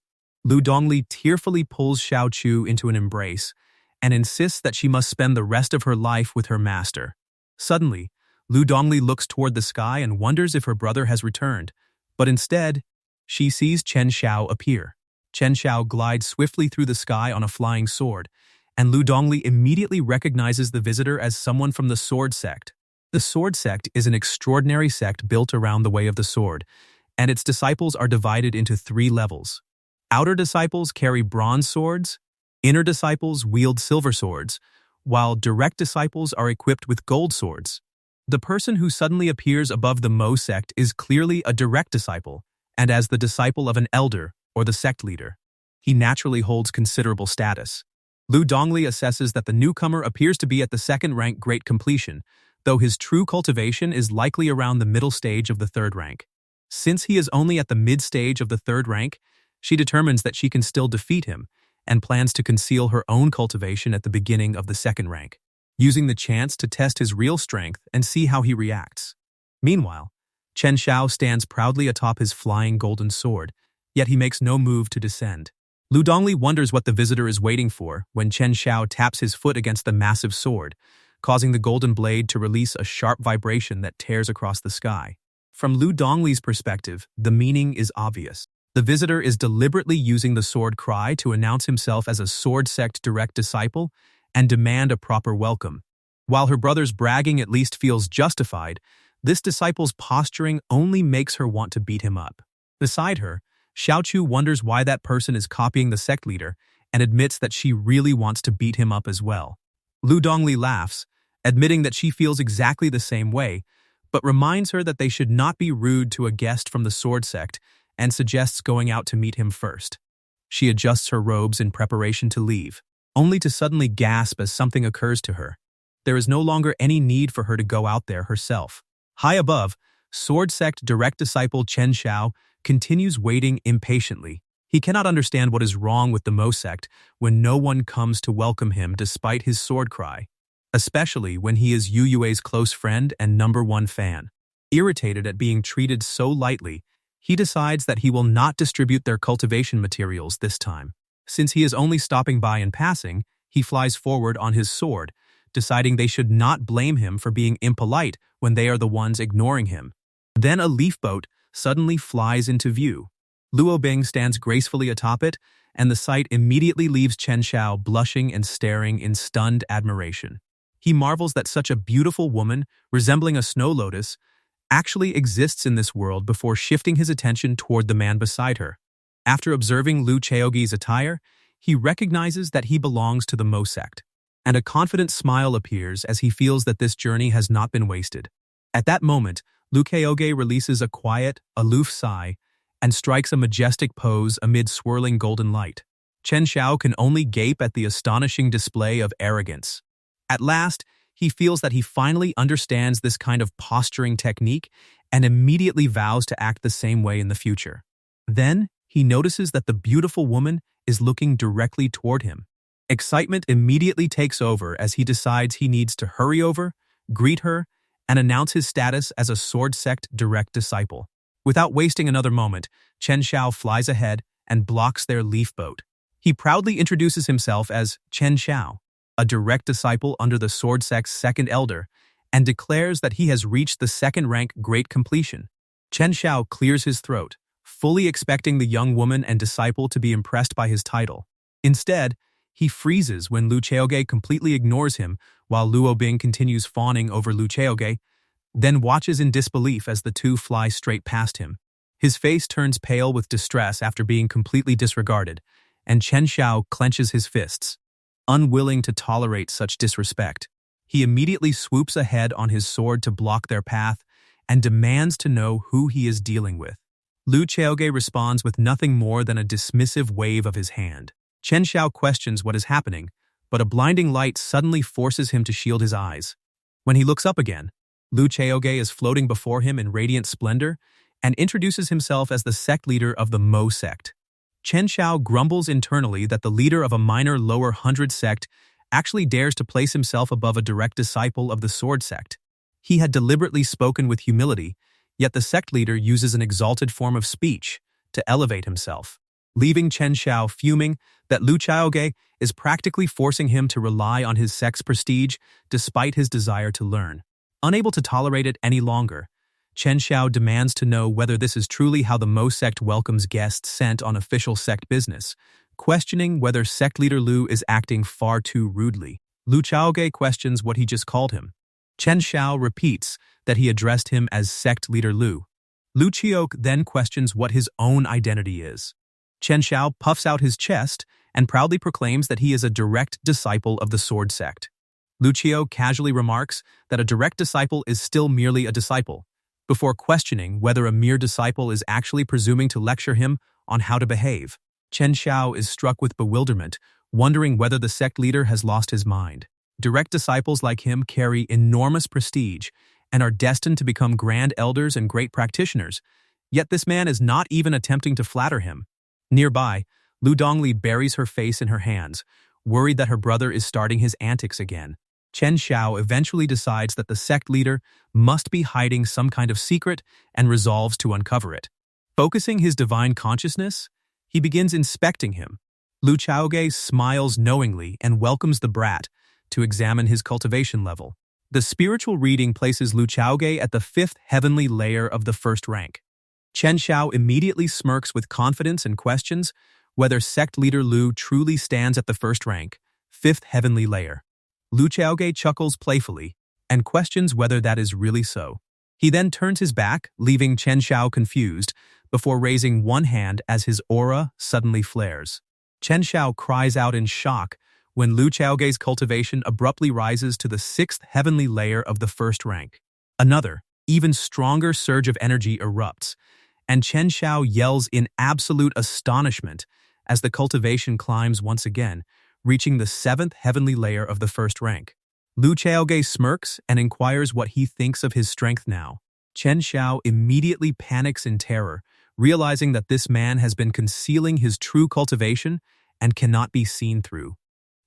Lu Dongli tearfully pulls Xiao Chu into an embrace and insists that she must spend the rest of her life with her master. Suddenly, Lu Dongli looks toward the sky and wonders if her brother has returned, but instead, she sees Chen Xiao appear. Chen Xiao glides swiftly through the sky on a flying sword, and Lu Dongli immediately recognizes the visitor as someone from the Sword Sect. The Sword Sect is an extraordinary sect built around the way of the sword, and its disciples are divided into 3 levels. Outer disciples carry bronze swords, inner disciples wield silver swords, while direct disciples are equipped with gold swords. The person who suddenly appears above the Mo sect is clearly a direct disciple, and as the disciple of an elder or the sect leader, he naturally holds considerable status. Lu Dongli assesses that the newcomer appears to be at the second rank great completion, though his true cultivation is likely around the middle stage of the third rank. Since he is only at the mid-stage of the third rank, she determines that she can still defeat him and plans to conceal her own cultivation at the beginning of the second rank, using the chance to test his real strength and see how he reacts. Meanwhile, Chen Xiao stands proudly atop his flying golden sword, yet he makes no move to descend. Lu Dongli wonders what the visitor is waiting for when Chen Xiao taps his foot against the massive sword, causing the golden blade to release a sharp vibration that tears across the sky. From Lu Dongli's perspective, the meaning is obvious. The visitor is deliberately using the sword cry to announce himself as a Sword Sect direct disciple and demand a proper welcome. While her brother's bragging at least feels justified, this disciple's posturing only makes her want to beat him up. Beside her, Xiao Chu wonders why that person is copying the sect leader and admits that she really wants to beat him up as well. Lu Dongli laughs, admitting that she feels exactly the same way, but reminds her that they should not be rude to a guest from the Sword Sect and suggests going out to meet him first. She adjusts her robes in preparation to leave, only to suddenly gasp as something occurs to her. There is no longer any need for her to go out there herself. High above, Sword Sect direct disciple Chen Xiao continues waiting impatiently. He cannot understand what is wrong with the Mo sect when no one comes to welcome him despite his sword cry, especially when he is Yu Yue's close friend and #1 fan. Irritated at being treated so lightly, he decides that he will not distribute their cultivation materials this time. Since he is only stopping by in passing, he flies forward on his sword, deciding they should not blame him for being impolite when they are the ones ignoring him. Then a leaf boat suddenly flies into view. Luo Bing stands gracefully atop it, and the sight immediately leaves Chen Xiao blushing and staring in stunned admiration. He marvels that such a beautiful woman, resembling a snow lotus, actually exists in this world before shifting his attention toward the man beside her. After observing Lu Chaoge's attire, he recognizes that he belongs to the Mo sect, and a confident smile appears as he feels that this journey has not been wasted. At that moment, Lu Chaoge releases a quiet, aloof sigh and strikes a majestic pose amid swirling golden light. Chen Xiao can only gape at the astonishing display of arrogance. At last, he feels that he finally understands this kind of posturing technique and immediately vows to act the same way in the future. Then, he notices that the beautiful woman is looking directly toward him. Excitement immediately takes over as he decides he needs to hurry over, greet her, and announce his status as a Sword Sect direct disciple. Without wasting another moment, Chen Xiao flies ahead and blocks their leaf boat. He proudly introduces himself as Chen Xiao, a direct disciple under the Sword Sect's second elder, and declares that he has reached the second rank great completion. Chen Xiao clears his throat, fully expecting the young woman and disciple to be impressed by his title. Instead, he freezes when Lu Chaoge completely ignores him while Luo Bing continues fawning over Lu Chaoge, then watches in disbelief as the two fly straight past him. His face turns pale with distress after being completely disregarded, and Chen Xiao clenches his fists. Unwilling to tolerate such disrespect, he immediately swoops ahead on his sword to block their path and demands to know who he is dealing with. Lu Chaoge responds with nothing more than a dismissive wave of his hand. Chen Xiao questions what is happening, but a blinding light suddenly forces him to shield his eyes. When he looks up again, Lu Chaoge is floating before him in radiant splendor and introduces himself as the sect leader of the Mo sect. Chen Xiao grumbles internally that the leader of a minor lower 100 sect actually dares to place himself above a direct disciple of the Sword Sect. He had deliberately spoken with humility, yet the sect leader uses an exalted form of speech to elevate himself, leaving Chen Xiao fuming that Lu Chaoge is practically forcing him to rely on his sect's prestige despite his desire to learn. Unable to tolerate it any longer, Chen Xiao demands to know whether this is truly how the Mo sect welcomes guests sent on official sect business, questioning whether sect leader Lu is acting far too rudely. Lu Chaoge questions what he just called him. Chen Xiao repeats that he addressed him as sect leader Lu. Lu Qiok then questions what his own identity is. Chen Xiao puffs out his chest and proudly proclaims that he is a direct disciple of the Sword Sect. Lu Qiok casually remarks that a direct disciple is still merely a disciple, before questioning whether a mere disciple is actually presuming to lecture him on how to behave. Chen Xiao is struck with bewilderment, wondering whether the sect leader has lost his mind. Direct disciples like him carry enormous prestige and are destined to become grand elders and great practitioners, yet this man is not even attempting to flatter him. Nearby, Lu Dongli buries her face in her hands, worried that her brother is starting his antics again. Chen Xiao eventually decides that the sect leader must be hiding some kind of secret and resolves to uncover it. Focusing his divine consciousness, he begins inspecting him. Lu Chaoge smiles knowingly and welcomes the brat to examine his cultivation level. The spiritual reading places Lu Chaoge at the 5th heavenly layer of the 1st rank. Chen Xiao immediately smirks with confidence and questions whether sect leader Lu truly stands at the 1st rank, 5th heavenly layer. Lu Chaoge chuckles playfully and questions whether that is really so. He then turns his back, leaving Chen Xiao confused, before raising one hand as his aura suddenly flares. Chen Xiao cries out in shock when Lu Chaoge's cultivation abruptly rises to the 6th heavenly layer of the 1st rank. Another, even stronger surge of energy erupts, and Chen Xiao yells in absolute astonishment as the cultivation climbs once again, reaching the 7th heavenly layer of the 1st rank. Lu Chaoge smirks and inquires what he thinks of his strength now. Chen Xiao immediately panics in terror, realizing that this man has been concealing his true cultivation and cannot be seen through.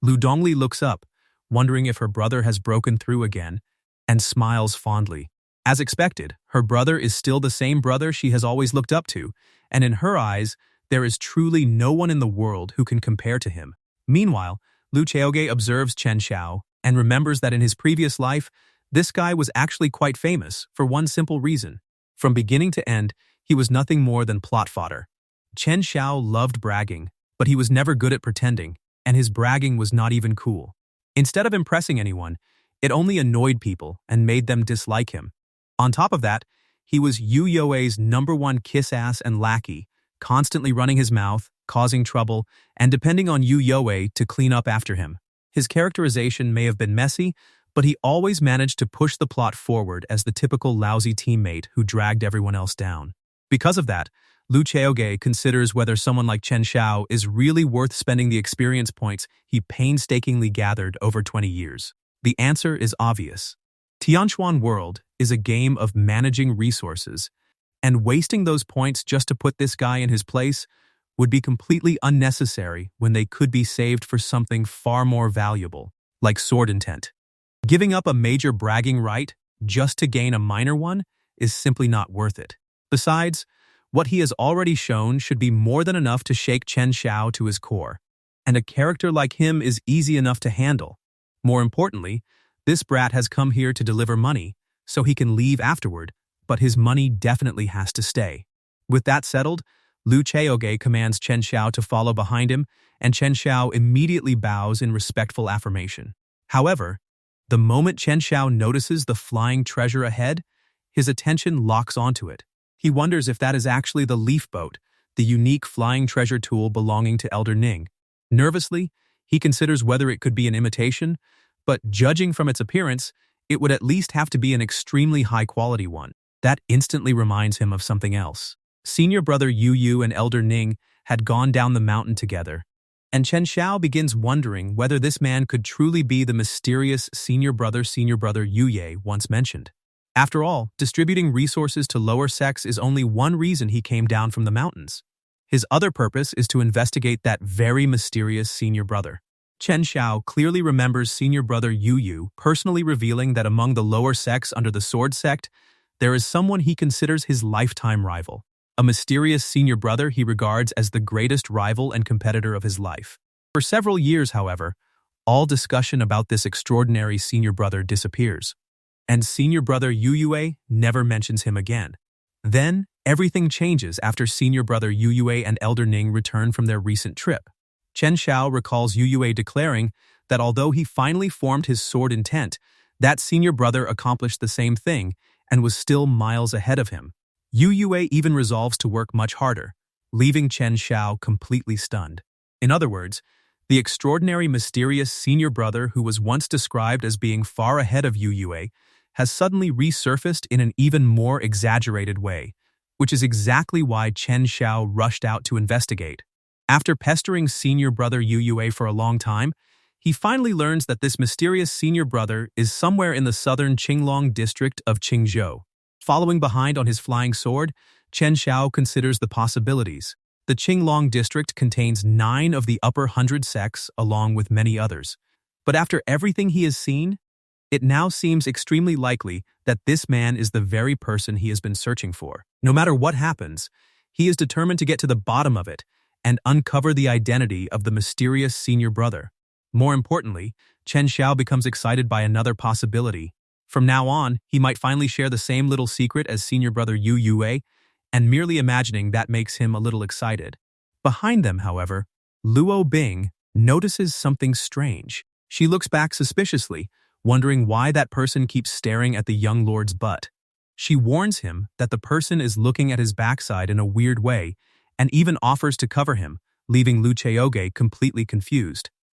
Lu Dongli looks up, wondering if her brother has broken through again, and smiles fondly. As expected, her brother is still the same brother she has always looked up to, and in her eyes, there is truly no one in the world who can compare to him. Meanwhile, Lu Chaoge observes Chen Xiao and remembers that in his previous life, this guy was actually quite famous for one simple reason. From beginning to end, he was nothing more than plot fodder. Chen Xiao loved bragging, but he was never good at pretending, and his bragging was not even cool. Instead of impressing anyone, it only annoyed people and made them dislike him. On top of that, he was Yu You's #1 kiss-ass and lackey, constantly running his mouth, causing trouble, and depending on Yu Yue to clean up after him. His characterization may have been messy, but he always managed to push the plot forward as the typical lousy teammate who dragged everyone else down. Because of that, Lu Chaoge considers whether someone like Chen Xiao is really worth spending the experience points he painstakingly gathered over 20 years. The answer is obvious. Tianquan World is a game of managing resources, and wasting those points just to put this guy in his place would be completely unnecessary when they could be saved for something far more valuable, like sword intent. Giving up a major bragging right just to gain a minor one is simply not worth it. Besides, what he has already shown should be more than enough to shake Chen Xiao to his core. And a character like him is easy enough to handle. More importantly, this brat has come here to deliver money, so he can leave afterward, but his money definitely has to stay. With that settled, Lu Chaoge commands Chen Xiao to follow behind him, and Chen Xiao immediately bows in respectful affirmation. However, the moment Chen Xiao notices the flying treasure ahead, his attention locks onto it. He wonders if that is actually the leaf boat, the unique flying treasure tool belonging to Elder Ning. Nervously, he considers whether it could be an imitation, but judging from its appearance, it would at least have to be an extremely high-quality one. That instantly reminds him of something else. Senior brother Yu Yu and Elder Ning had gone down the mountain together, and Chen Xiao begins wondering whether this man could truly be the mysterious senior brother Yu Ye once mentioned. After all, distributing resources to lower sects is only one reason he came down from the mountains. His other purpose is to investigate that very mysterious senior brother. Chen Xiao clearly remembers senior brother Yu Yu personally revealing that among the lower sects under the Sword Sect, there is someone he considers his lifetime rival, a mysterious senior brother he regards as the greatest rival and competitor of his life. For several years, however, all discussion about this extraordinary senior brother disappears, and senior brother Yu Yue never mentions him again. Then, everything changes after senior brother Yu Yue and Elder Ning return from their recent trip. Chen Xiao recalls Yu Yue declaring that although he finally formed his sword intent, that senior brother accomplished the same thing and was still miles ahead of him. Yu Yue even resolves to work much harder, leaving Chen Xiao completely stunned. In other words, the extraordinary mysterious senior brother who was once described as being far ahead of Yu Yue has suddenly resurfaced in an even more exaggerated way, which is exactly why Chen Xiao rushed out to investigate. After pestering senior brother Yu Yue for a long time, he finally learns that this mysterious senior brother is somewhere in the southern Qinglong district of Qingzhou. Following behind on his flying sword, Chen Xiao considers the possibilities. The Qinglong district contains 9 of the upper 100 sects along with many others. But after everything he has seen, it now seems extremely likely that this man is the very person he has been searching for. No matter what happens, he is determined to get to the bottom of it and uncover the identity of the mysterious senior brother. More importantly, Chen Xiao becomes excited by another possibility. From now on, he might finally share the same little secret as senior brother Yu Yue, and merely imagining that makes him a little excited. Behind them, however, Luo Bing notices something strange. She looks back suspiciously, wondering why that person keeps staring at the young lord's butt. She warns him that the person is looking at his backside in a weird way and even offers to cover him, leaving Lu Chaoge completely confused.